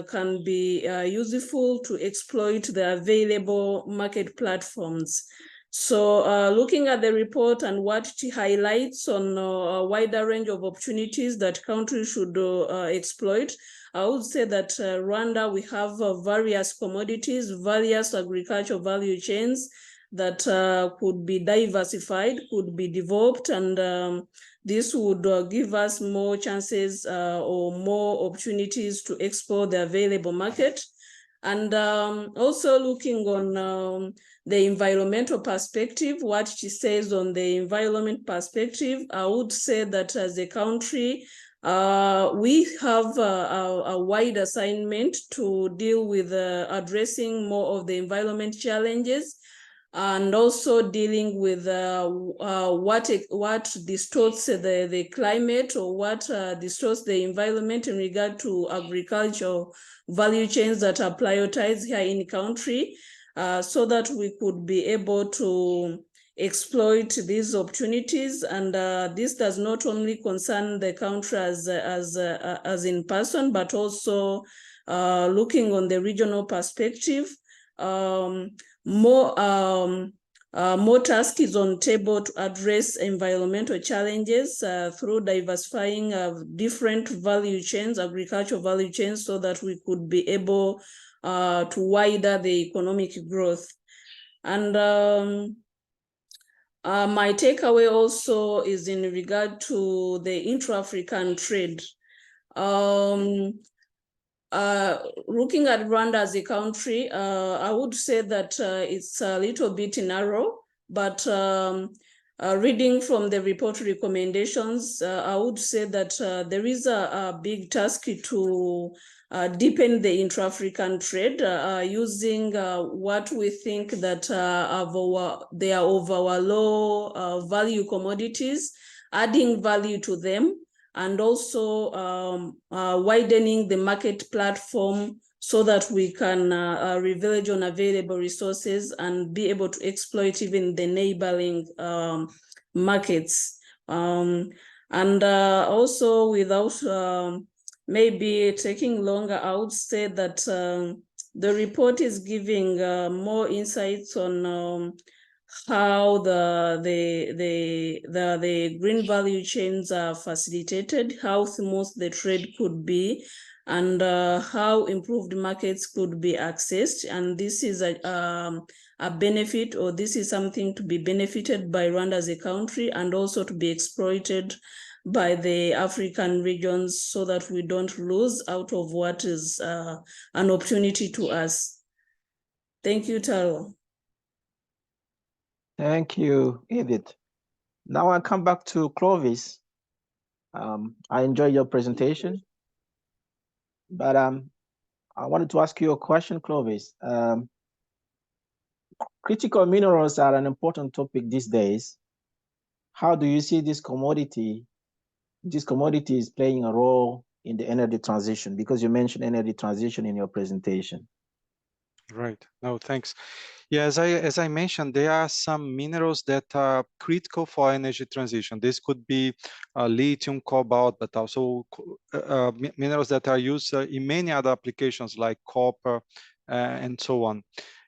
can be useful to exploit the available market platforms. So looking at the report and what it highlights on a wider range of opportunities that countries should exploit, I would say that Rwanda, we have various commodities, various agricultural value chains that could be diversified, could be developed, and this would give us more chances or more opportunities to explore the available market. And also looking on the environmental perspective, what she says on the environment perspective, I would say that as a country, we have a wide assignment to deal with addressing more of the environment challenges, and also dealing with what distorts the climate, or what distorts the environment in regard to agricultural value chains that are prioritized here in the country, so that we could be able to exploit these opportunities. And this does not only concern the country as in person, but also looking on the regional perspective. More task is on table to address environmental challenges through diversifying different value chains, agricultural value chains, so that we could be able to widen the economic growth. And my takeaway also is in regard to the intra-African trade. looking at Rwanda as a country, I would say that it's a little bit narrow, but reading from the report recommendations, I would say that there is a big task to deepen the intra-African trade using what we think that they are of our low value commodities, adding value to them, and also widening the market platform so that we can leverage on available resources and be able to exploit even the neighboring markets. And also, without maybe taking longer, I would say that the report is giving more insights on how the green value chains are facilitated, how smooth the trade could be, and how improved markets could be accessed. And this is a benefit, or this is something to be benefited by Rwanda as a country, and also to be exploited by the African regions, so that we don't lose out of what is an opportunity to us. Thank you, Taro. Thank you, Edith. Now I come back to Clovis. I enjoyed your presentation, but I wanted to ask you a question, Clovis. Critical minerals are an important topic these days. How do you see this commodity is playing a role in the energy transition? Because you mentioned energy transition in your presentation. Right. No, thanks. Yeah, as I mentioned, there are some minerals that are critical for energy transition. This could be lithium, cobalt, but also minerals that are used in many other applications like copper and so on.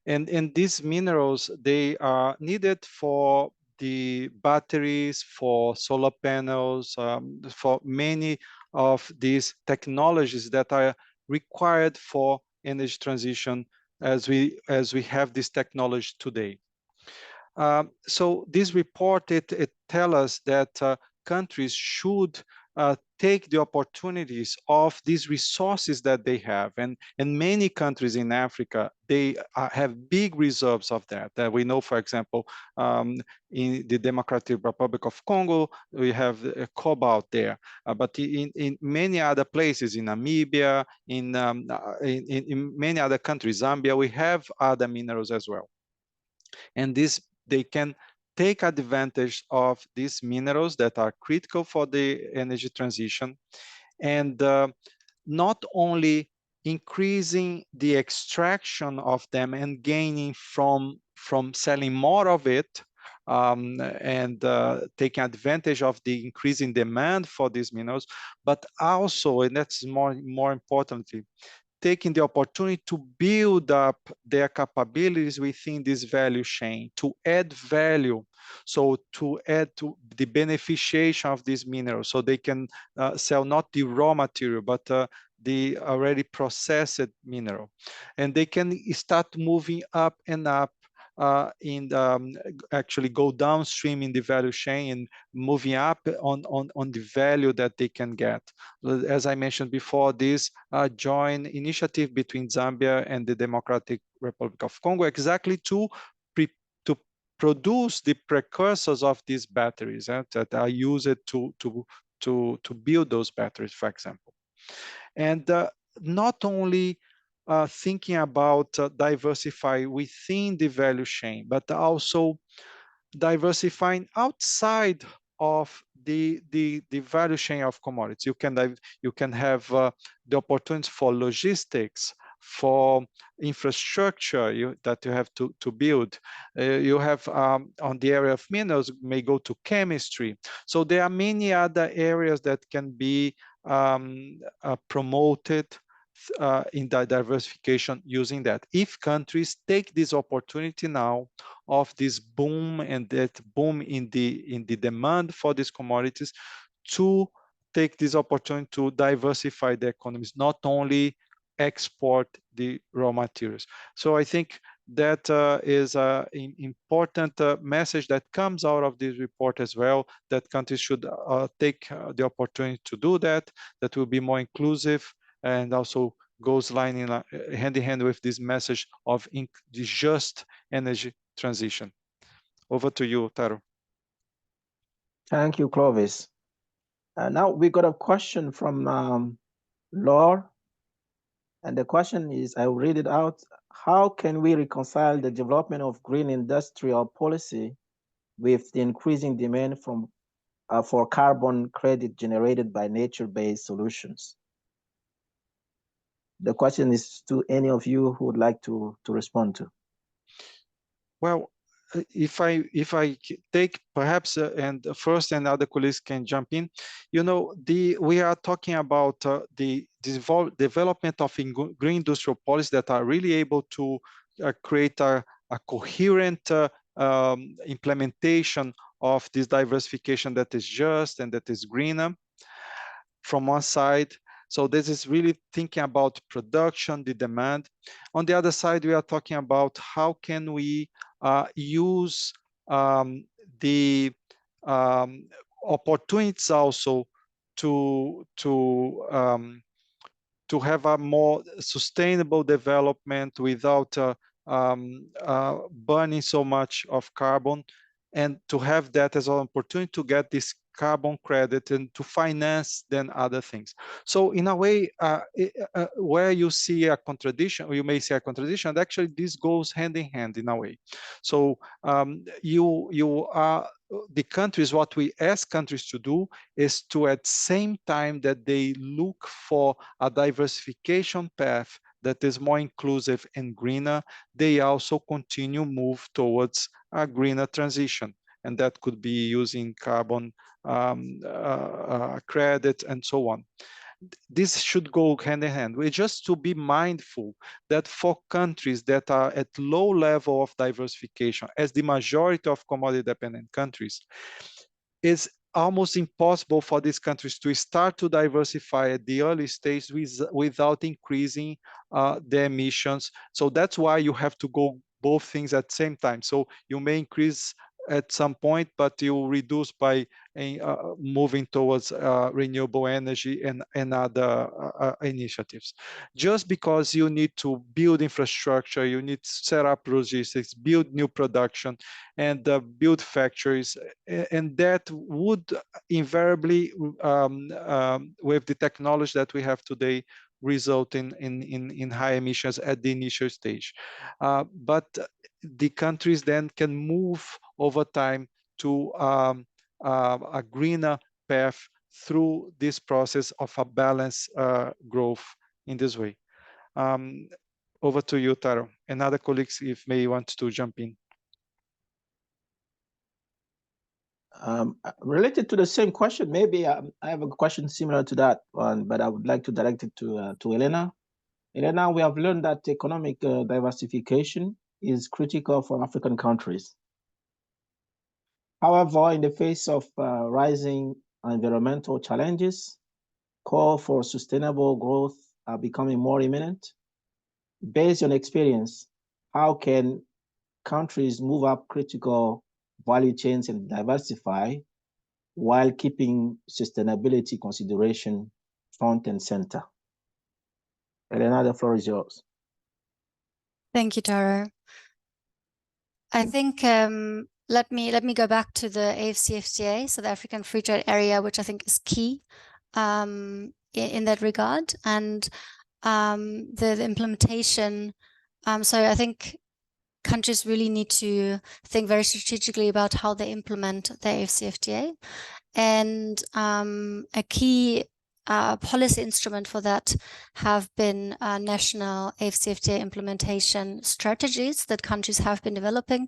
And these minerals, they are needed for the batteries, for solar panels, for many of these technologies that are required for energy transition as we have this technology today. So this report, it tells us that countries should take the opportunities of these resources that they have. And many countries in Africa, they have big reserves of that. We know, for example, in the Democratic Republic of Congo, we have cobalt there. But in many other places, in Namibia, in many other countries, Zambia, we have other minerals as well. And they can take advantage of these minerals that are critical for the energy transition, and not only increasing the extraction of them and gaining from selling more of it, and taking advantage of the increasing demand for these minerals, but also, and that's more importantly, taking the opportunity to build up their capabilities within this value chain, to add value, so to add to the beneficiation of these minerals, so they can sell not the raw material, but the already processed mineral. And they can start moving up and up actually go downstream in the value chain and moving up on the value that they can get. As I mentioned before, this joint initiative between Zambia and the Democratic Republic of Congo, exactly to produce the precursors of these batteries that are used to build those batteries, for example. And not only thinking about diversify within the value chain, but also diversifying outside of the value chain of commodities. You can have the opportunity for logistics, for infrastructure that you have to build. You have on the area of minerals, may go to chemistry. So there are many other areas that can be promoted in the diversification using that. If countries take this opportunity now of this boom and that boom in the demand for these commodities, to take this opportunity to diversify the economies, not only export the raw materials. So I think that is an important message that comes out of this report as well, that countries should take the opportunity to do that. That will be more inclusive and also goes hand in hand with this message of the just energy transition. Over to you, Taro. Thank you, Clovis. Now we got a question from Laura. And the question is, I will read it out. How can we reconcile the development of green industrial policy with the increasing demand for carbon credit generated by nature-based solutions? The question is to any of you who would like to respond to. Well, if I take perhaps and first and other colleagues can jump in, we are talking about the development of green industrial policies that are really able to create a coherent implementation of this diversification that is just and that is greener from one side. So this is really thinking about production, the demand. On the other side, we are talking about how can we use the opportunities also to have a more sustainable development without burning so much of carbon, and to have that as an opportunity to get this carbon credit and to finance then other things. So in a way, where you see a contradiction, or you may see a contradiction, and actually this goes hand in hand in a way. So you are the countries, what we ask countries to do is to, at the same time that they look for a diversification path that is more inclusive and greener, they also continue move towards a greener transition. And that could be using carbon credit and so on. This should go hand in hand. We just to be mindful that for countries that are at low level of diversification, as the majority of commodity dependent countries, it's almost impossible for these countries to start to diversify at the early stage without increasing the emissions. So that's why you have to go both things at the same time. So you may increase at some point, but you reduce by moving towards renewable energy and other initiatives. Just because you need to build infrastructure, you need to set up logistics, build new production, and build factories, and that would invariably, with the technology that we have today, result in high emissions at the initial stage. But the countries then can move over time to a greener path through this process of a balanced growth in this way. Over to you, Taro. And other colleagues, if may want to jump in. Related to the same question, maybe I have a question similar to that one, but I would like to direct it to Elena. Elena, we have learned that economic diversification is critical for African countries. However, in the face of rising environmental challenges, call for sustainable growth are becoming more imminent. Based on experience, how can countries move up critical value chains and diversify while keeping sustainability consideration front and center? Elena, the floor is yours. Thank you, Taro. I think let me go back to the AfCFTA, so the African Free Trade Area, which I think is key in that regard, and the implementation. So I think countries really need to think very strategically about how they implement the AfCFTA, and a key policy instrument for that have been national AfCFTA implementation strategies that countries have been developing,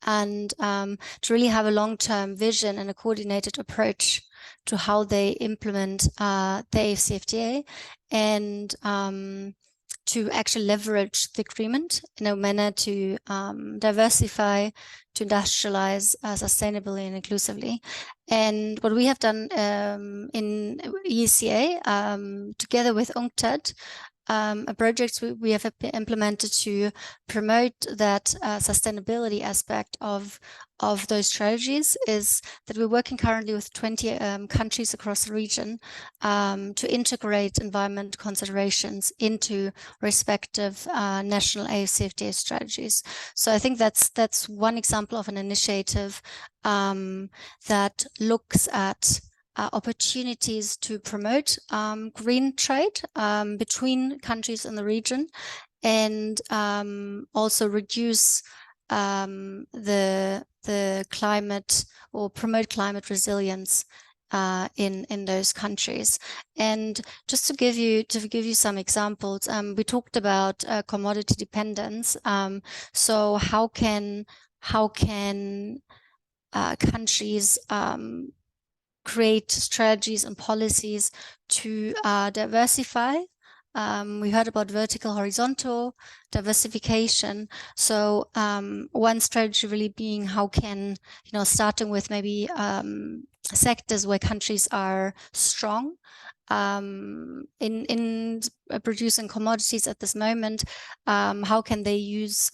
and to really have a long-term vision and a coordinated approach to how they implement the AfCFTA, and to actually leverage the agreement in a manner to diversify, to industrialize sustainably and inclusively. And what we have done in ECA, together with Unctad, projects we have implemented to promote that sustainability aspect of those strategies is that we're working currently with 20 countries across the region to integrate environment considerations into respective national AFCFTA strategies. So I think that's one example of an initiative that looks at opportunities to promote green trade between countries in the region, and also reduce the climate, or promote climate resilience in those countries. And just to give you some examples, we talked about commodity dependence. So how can countries create strategies and policies to diversify? We heard about vertical, horizontal diversification. So one strategy really being how can, starting with maybe sectors where countries are strong in producing commodities at this moment, how can they use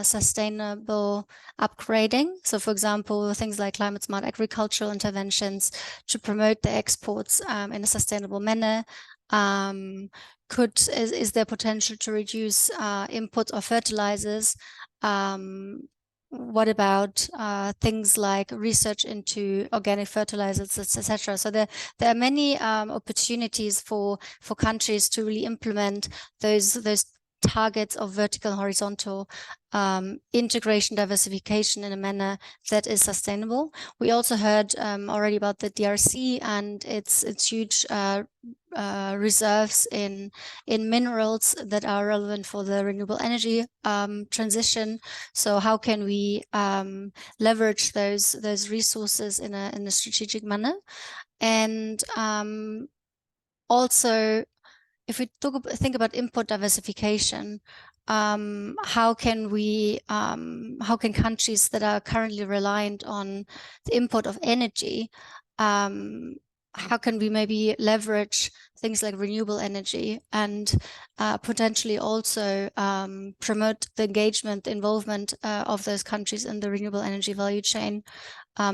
sustainable upgrading? So for example, things like climate smart agricultural interventions to promote the exports in a sustainable manner. Is there potential to reduce input of fertilizers? What about things like research into organic fertilizers, etc.? So there are many opportunities for countries to really implement those targets of vertical and horizontal integration, diversification in a manner that is sustainable. We also heard already about the DRC and its huge reserves in minerals that are relevant for the renewable energy transition. So how can we leverage those resources in a strategic manner? And also, if we think about import diversification, how can countries that are currently reliant on the import of energy, how can we maybe leverage things like renewable energy and potentially also promote the engagement, the involvement of those countries in the renewable energy value chain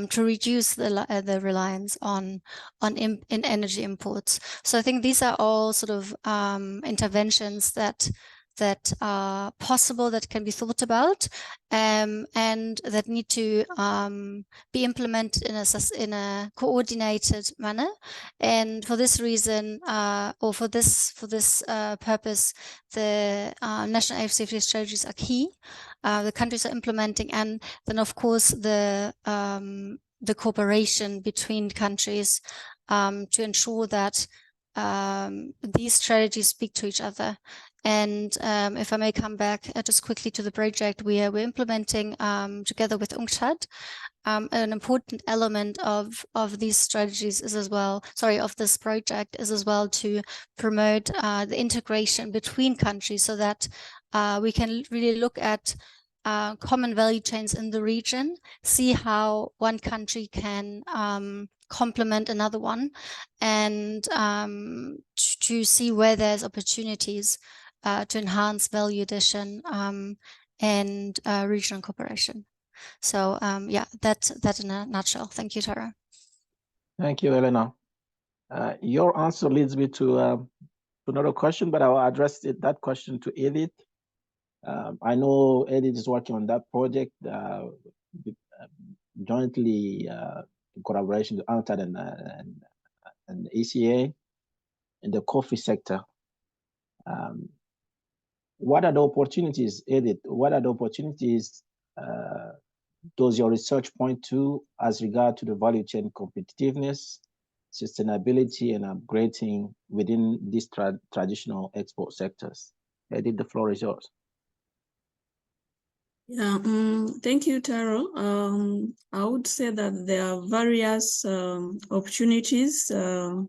to reduce the reliance on energy imports? So I think these are all sort of interventions that are possible, that can be thought about, and that need to be implemented in a coordinated manner. And for this reason, or for this purpose, the national AFCFTA strategies are key. The countries are implementing, and then of course the cooperation between countries to ensure that these strategies speak to each other. And if I may come back just quickly to the project we're implementing together with Unctad, an important element of these strategies is as well, of this project is as well to promote the integration between countries, so that we can really look at common value chains in the region, see how one country can complement another one, and to see where there's opportunities to enhance value addition and regional cooperation. So yeah, that in a nutshell. Thank you, Tara. Thank you, Elena. Your answer leads me to another question, but I'll address that question to Edith. I know Edith is working on that project jointly in collaboration with Unctad and ECA in the coffee sector. What are the opportunities, Edith? What are the opportunities does your research point to as regard to the value chain competitiveness, sustainability, and upgrading within these traditional export sectors? Edith, the floor is yours. Yeah, thank you, Taro. I would say that there are various opportunities that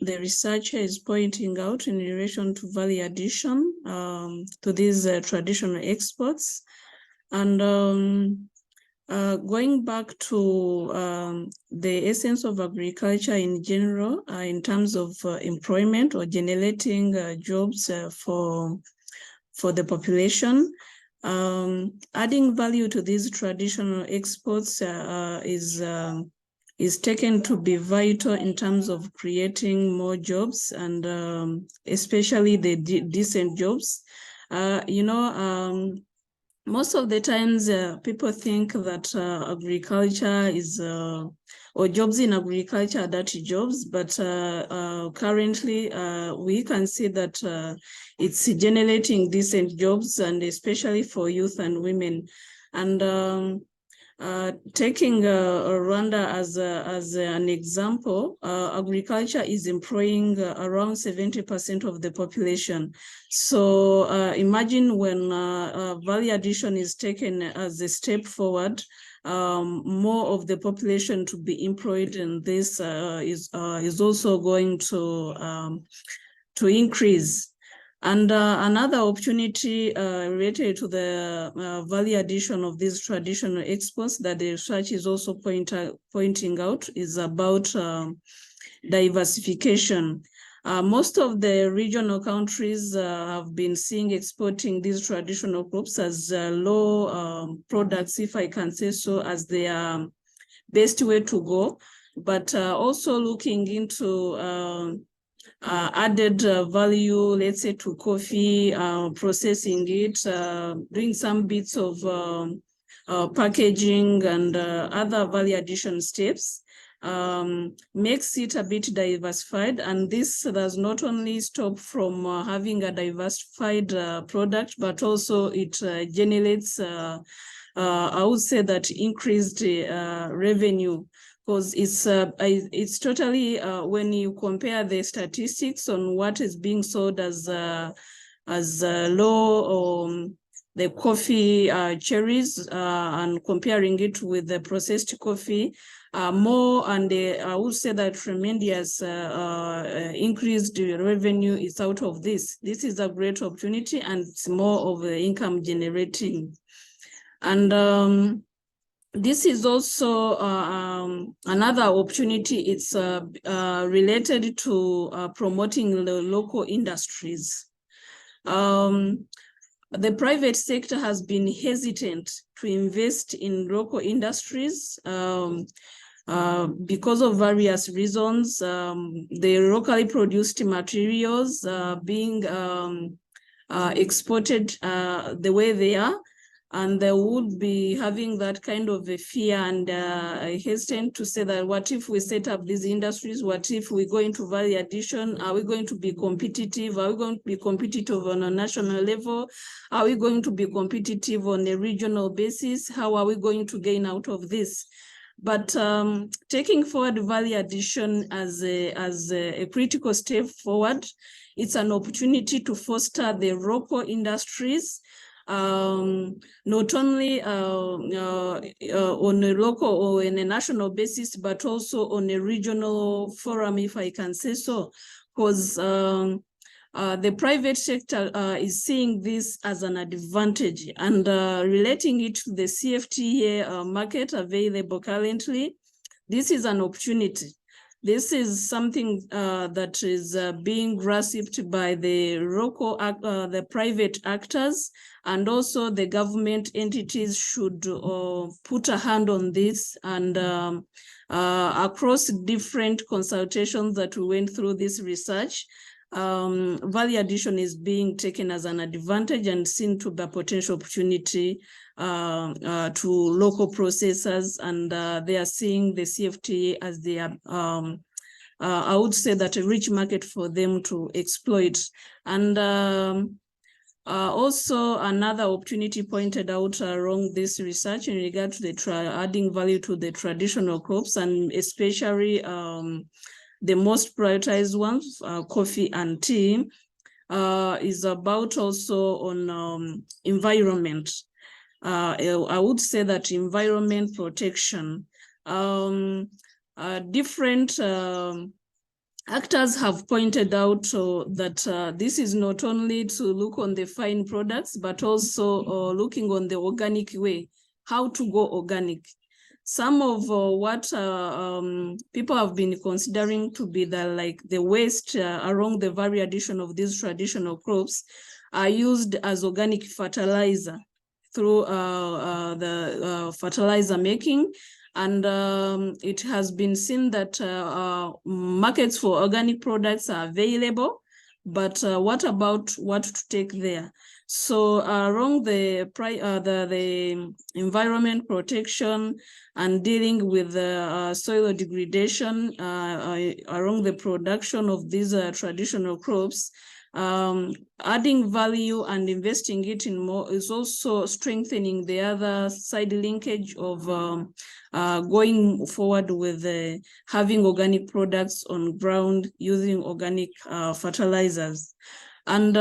the researcher is pointing out in relation to value addition to these traditional exports. And Going back to the essence of agriculture in general, in terms of employment or generating jobs for the population, adding value to these traditional exports is taken to be vital in terms of creating more jobs, and especially the decent jobs. Most of the times people think that agriculture is, or jobs in agriculture are dirty jobs, but currently we can see that it's generating decent jobs, and especially for youth and women. And taking Rwanda as an example, agriculture is employing around 70% of the population. So imagine when value addition is taken as a step forward, more of the population to be employed, and this is also going to increase. And another opportunity related to the value addition of these traditional exports that the research is also pointing out is about diversification. Most of the regional countries have been seeing exporting these traditional crops as low products, if I can say so, as their best way to go, but also looking into added value, let's say, to coffee, processing it, doing some bits of packaging and other value addition steps, makes it a bit diversified. And this does not only stop from having a diversified product, but also it generates, I would say, that increased revenue. Because it's totally, when you compare the statistics on what is being sold as low, or the coffee cherries, and comparing it with the processed coffee, more, and I would say that tremendous increased revenue is out of this. This is a great opportunity, and it's more of income generating. And this is also another opportunity. It's related to promoting the local industries. The private sector has been hesitant to invest in local industries because of various reasons. The locally produced materials being exported the way they are, and they would be having that kind of a fear, and I hesitate to say that, what if we set up these industries? What if we go into value addition? Are we going to be competitive? Are we going to be competitive on a national level? Are we going to be competitive on a regional basis? How are we going to gain out of this? But taking forward value addition as a critical step forward, it's an opportunity to foster the local industries, not only on a local or in a national basis, but also on a regional forum, if I can say so, because the private sector is seeing this as an advantage, and relating it to the CFTA market available currently, this is an opportunity. This is something that is being grasped by the local, the private actors, and also the government entities should put a hand on this. And across different consultations that we went through this research, value addition is being taken as an advantage and seen to be a potential opportunity to local processors, and they are seeing the CFTA as their, I would say that, a rich market for them to exploit. And also another opportunity pointed out along this research in regard to the adding value to the traditional crops, and especially the most prioritized ones, coffee and tea, is about also on environment. I would say that environment protection. Different actors have pointed out that this is not only to look on the fine products, but also looking on the organic way. how to go organic. Some of what people have been considering to be the waste along the variation of these traditional crops are used as organic fertilizer through the fertilizer making. And it has been seen that markets for organic products are available, but what about what to take there? So around the environment protection and dealing with soil degradation around the production of these traditional crops, adding value and investing it in more is also strengthening the other side linkage of going forward with having organic products on ground using organic fertilizers. And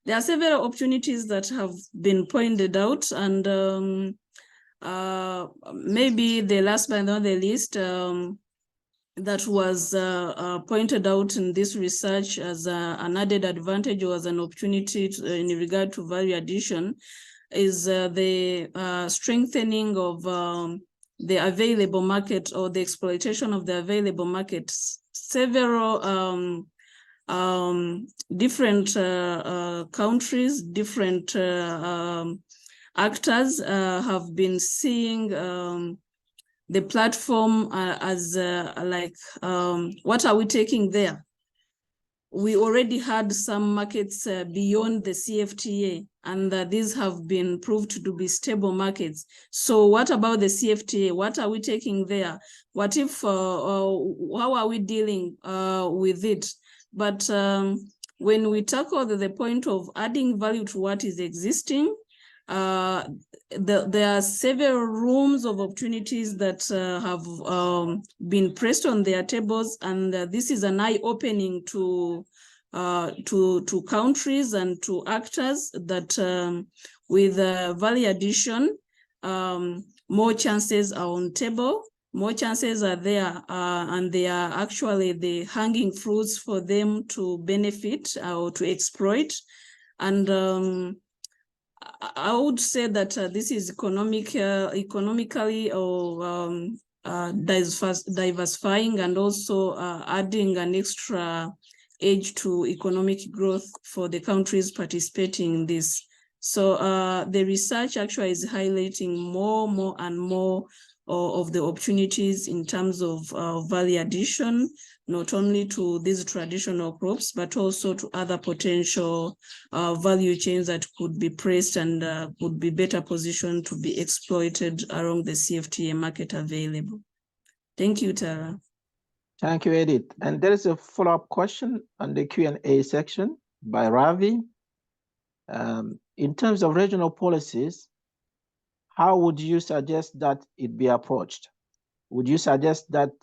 there are several opportunities that have been pointed out, and maybe the last but not the least, that was pointed out in this research as an added advantage or as an opportunity in regard to value addition is the strengthening of the available market or the exploitation of the available markets. Several different countries, different actors have been seeing the platform as what are we taking there? We already had some markets beyond the CFTA, and these have been proved to be stable markets. So what about the CFTA? What are we taking there? What if, how are we dealing with it? But when we tackle the point of adding value to what is existing, there are several rooms of opportunities that have been pressed on their tables, and this is an eye-opening to countries and to actors that with value addition, more chances are on table, more chances are there, and they are actually the hanging fruits for them to benefit or to exploit. And I would say that this is economically or diversifying and also adding an extra edge to economic growth for the countries participating in this. So the research actually is highlighting more and more of the opportunities in terms of value addition, not only to these traditional crops, but also to other potential value chains that could be pressed and would be better positioned to be exploited around the CFTA market available. Thank you, Tara. Thank you, Edith. And there is a follow-up question on the Q&A section by Ravi. In terms of regional policies, how would you suggest that it be approached? Would you suggest that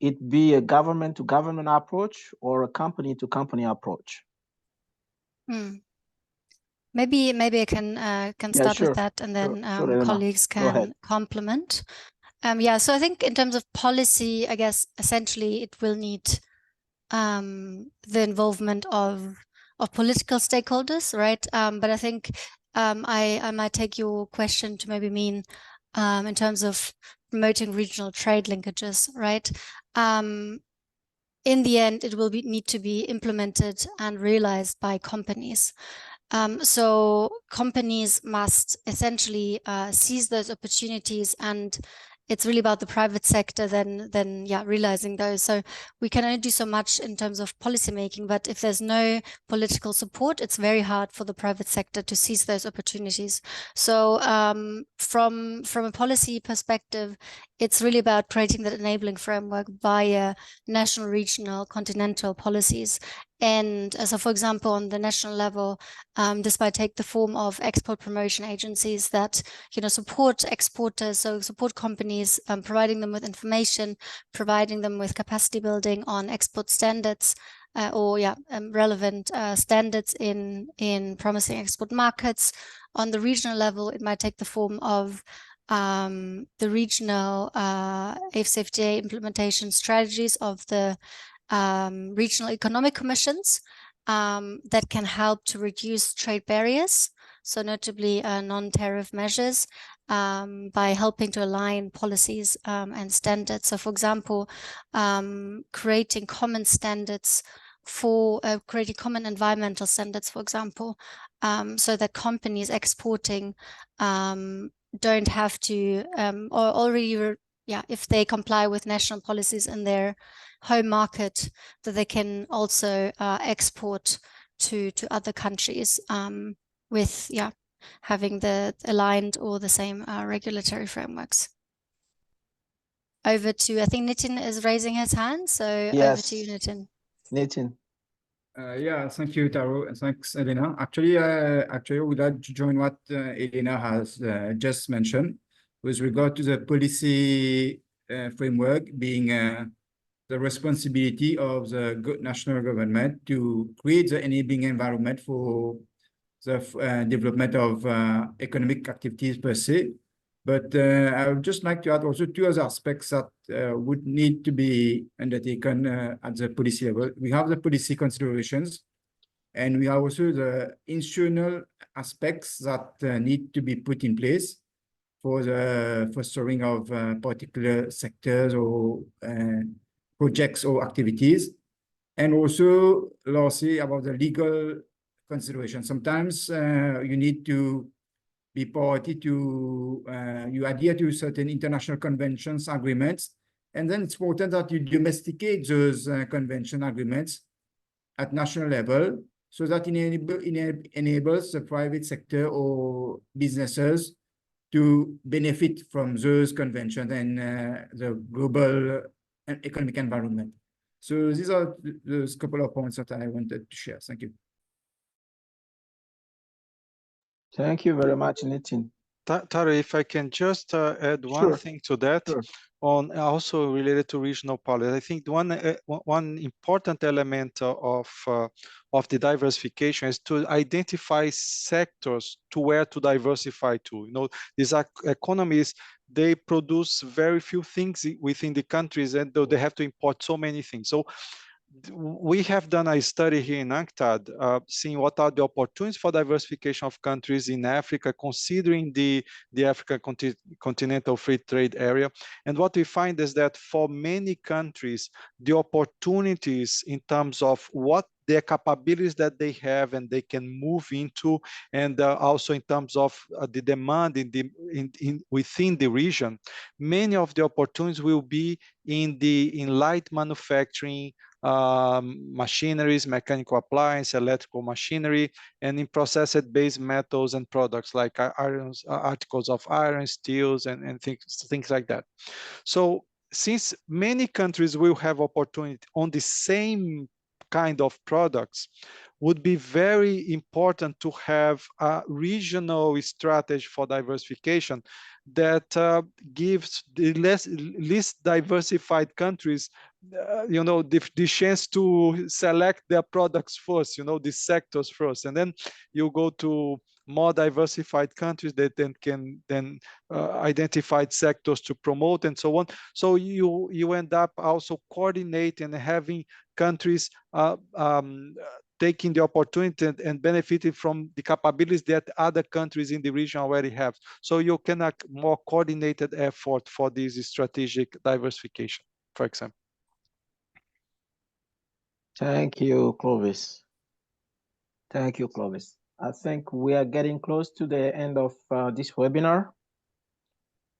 it be a government-to-government approach or a company-to-company approach? Maybe I can start with that, and then colleagues can complement. Yeah, so I think in terms of policy, I guess essentially it will need the involvement of political stakeholders, right? But I think I might take your question to maybe mean in terms of promoting regional trade linkages, right? In the end, it will need to be implemented and realized by companies. So companies must essentially seize those opportunities, and it's really about the private sector then realizing those. So we can only do so much in terms of policymaking, but if there's no political support, it's very hard for the private sector to seize those opportunities. So from a policy perspective, it's really about creating that enabling framework via national, regional, continental policies. And so, for example, on the national level, this might take the form of export promotion agencies that, support exporters, so support companies, providing them with information, providing them with capacity building on export standards, relevant standards in promising export markets. On the regional level, it might take the form of the regional AFCFTA implementation strategies of the regional economic commissions that can help to reduce trade barriers. so notably non-tariff measures, by helping to align policies and standards. So, for example, creating common standards for creating common environmental standards, for example, so that companies exporting don't have to or already if they comply with national policies in their home market, that they can also export to other countries with having the aligned or the same regulatory frameworks. Over to, I think Nitin is raising his hand, so over to you, Nitin. Nitin. Yeah, thank you, Taro, and thanks, Elena. Actually, I would like to join what Elena has just mentioned with regard to the policy framework being the responsibility of the national government to create the enabling environment for the development of economic activities per se. But I would just like to add also two other aspects that would need to be undertaken at the policy level. We have the policy considerations, and we have also the institutional aspects that need to be put in place for the fostering of particular sectors or projects or activities. And also, lastly, about the legal consideration. Sometimes you need to be party to, you adhere to certain international conventions, agreements, and then it's important that you domesticate those convention agreements at national level so that enables the private sector or businesses to benefit from those conventions and the global economic environment. So these are those couple of points that I wanted to share. Thank you. Thank you very much, Nitin. Taro, if I can just add one thing to that, on also related to regional policy. I think one important element of the diversification is to identify sectors to where to diversify to. You know, these economies, they produce very few things within the countries, and though they have to import so many things. So we have done a study here in Unctad, seeing what are the opportunities for diversification of countries in Africa, considering the African continental free trade area. And what we find is that for many countries, the opportunities in terms of what their capabilities that they have and they can move into, and also in terms of the demand within the region, many of the opportunities will be in light manufacturing, machineries, mechanical appliance, electrical machinery, and in processed base metals and products like articles of iron, steels, and things like that. So since many countries will have opportunity on the same kind of products, would be very important to have a regional strategy for diversification that gives the least diversified countries the chance to select their products first, the sectors first, and then you go to more diversified countries that then can identify sectors to promote and so on. So you end up also coordinating and having countries taking the opportunity and benefiting from the capabilities that other countries in the region already have. So you can have more coordinated effort for this strategic diversification, for example. Thank you, Clovis. Thank you, Clovis. I think we are getting close to the end of this webinar.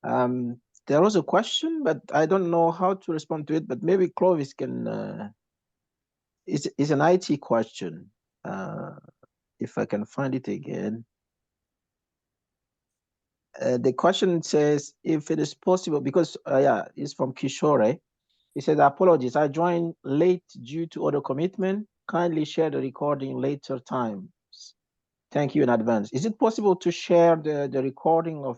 There was a question, but I don't know how to respond to it, but maybe Clovis can, it's an IT question. If I can find it again. The question says, if it is possible, because it's from Kishore. He said, apologies, I joined late due to other commitment. Kindly share the recording later times. Thank you in advance. Is it possible to share the recording of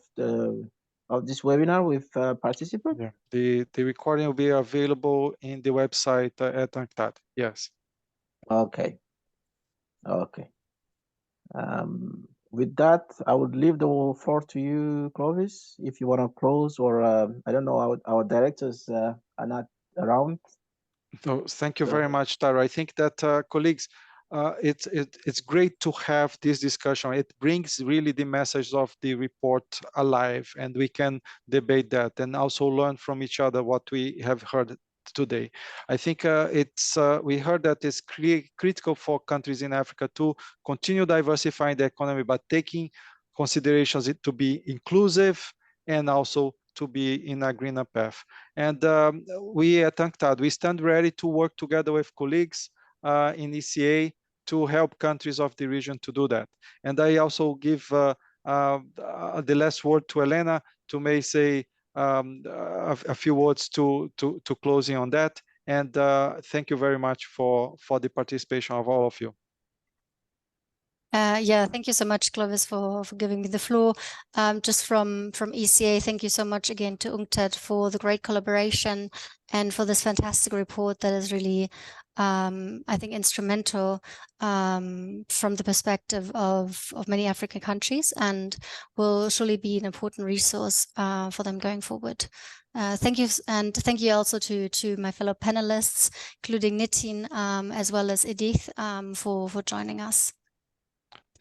this webinar with participants? Yeah, the recording will be available in the website at Unctad. Yes. Okay. Okay. With that, I would leave the floor to you, Clovis, if you want to close, or I don't know, our directors are not around. No, thank you very much, Taro. I think that colleagues, it's great to have this discussion. It brings really the message of the report alive, and we can debate that and also learn from each other what we have heard today. I think we heard that it's critical for countries in Africa to continue diversifying the economy, but taking considerations to be inclusive and also to be in a greener path. And we at Unctad, we stand ready to work together with colleagues in ECA to help countries of the region to do that. And I also give the last word to Elena to may say a few words to closing on that. And thank you very much for the participation of all of you. Yeah, thank you so much, Clovis, for giving me the floor. Just from ECA, thank you so much again to UNCTAD for the great collaboration and for this fantastic report that is really, I think, instrumental from the perspective of many African countries, and will surely be an important resource for them going forward. Thank you, and thank you also to my fellow panelists, including Nitin, as well as Edith, for joining us.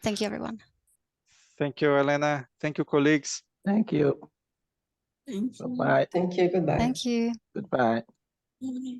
Thank you, everyone. Thank you, Elena. Thank you, colleagues. Thank you. Thank you. Bye. Thank you. Goodbye. Thank you. Goodbye. Bye.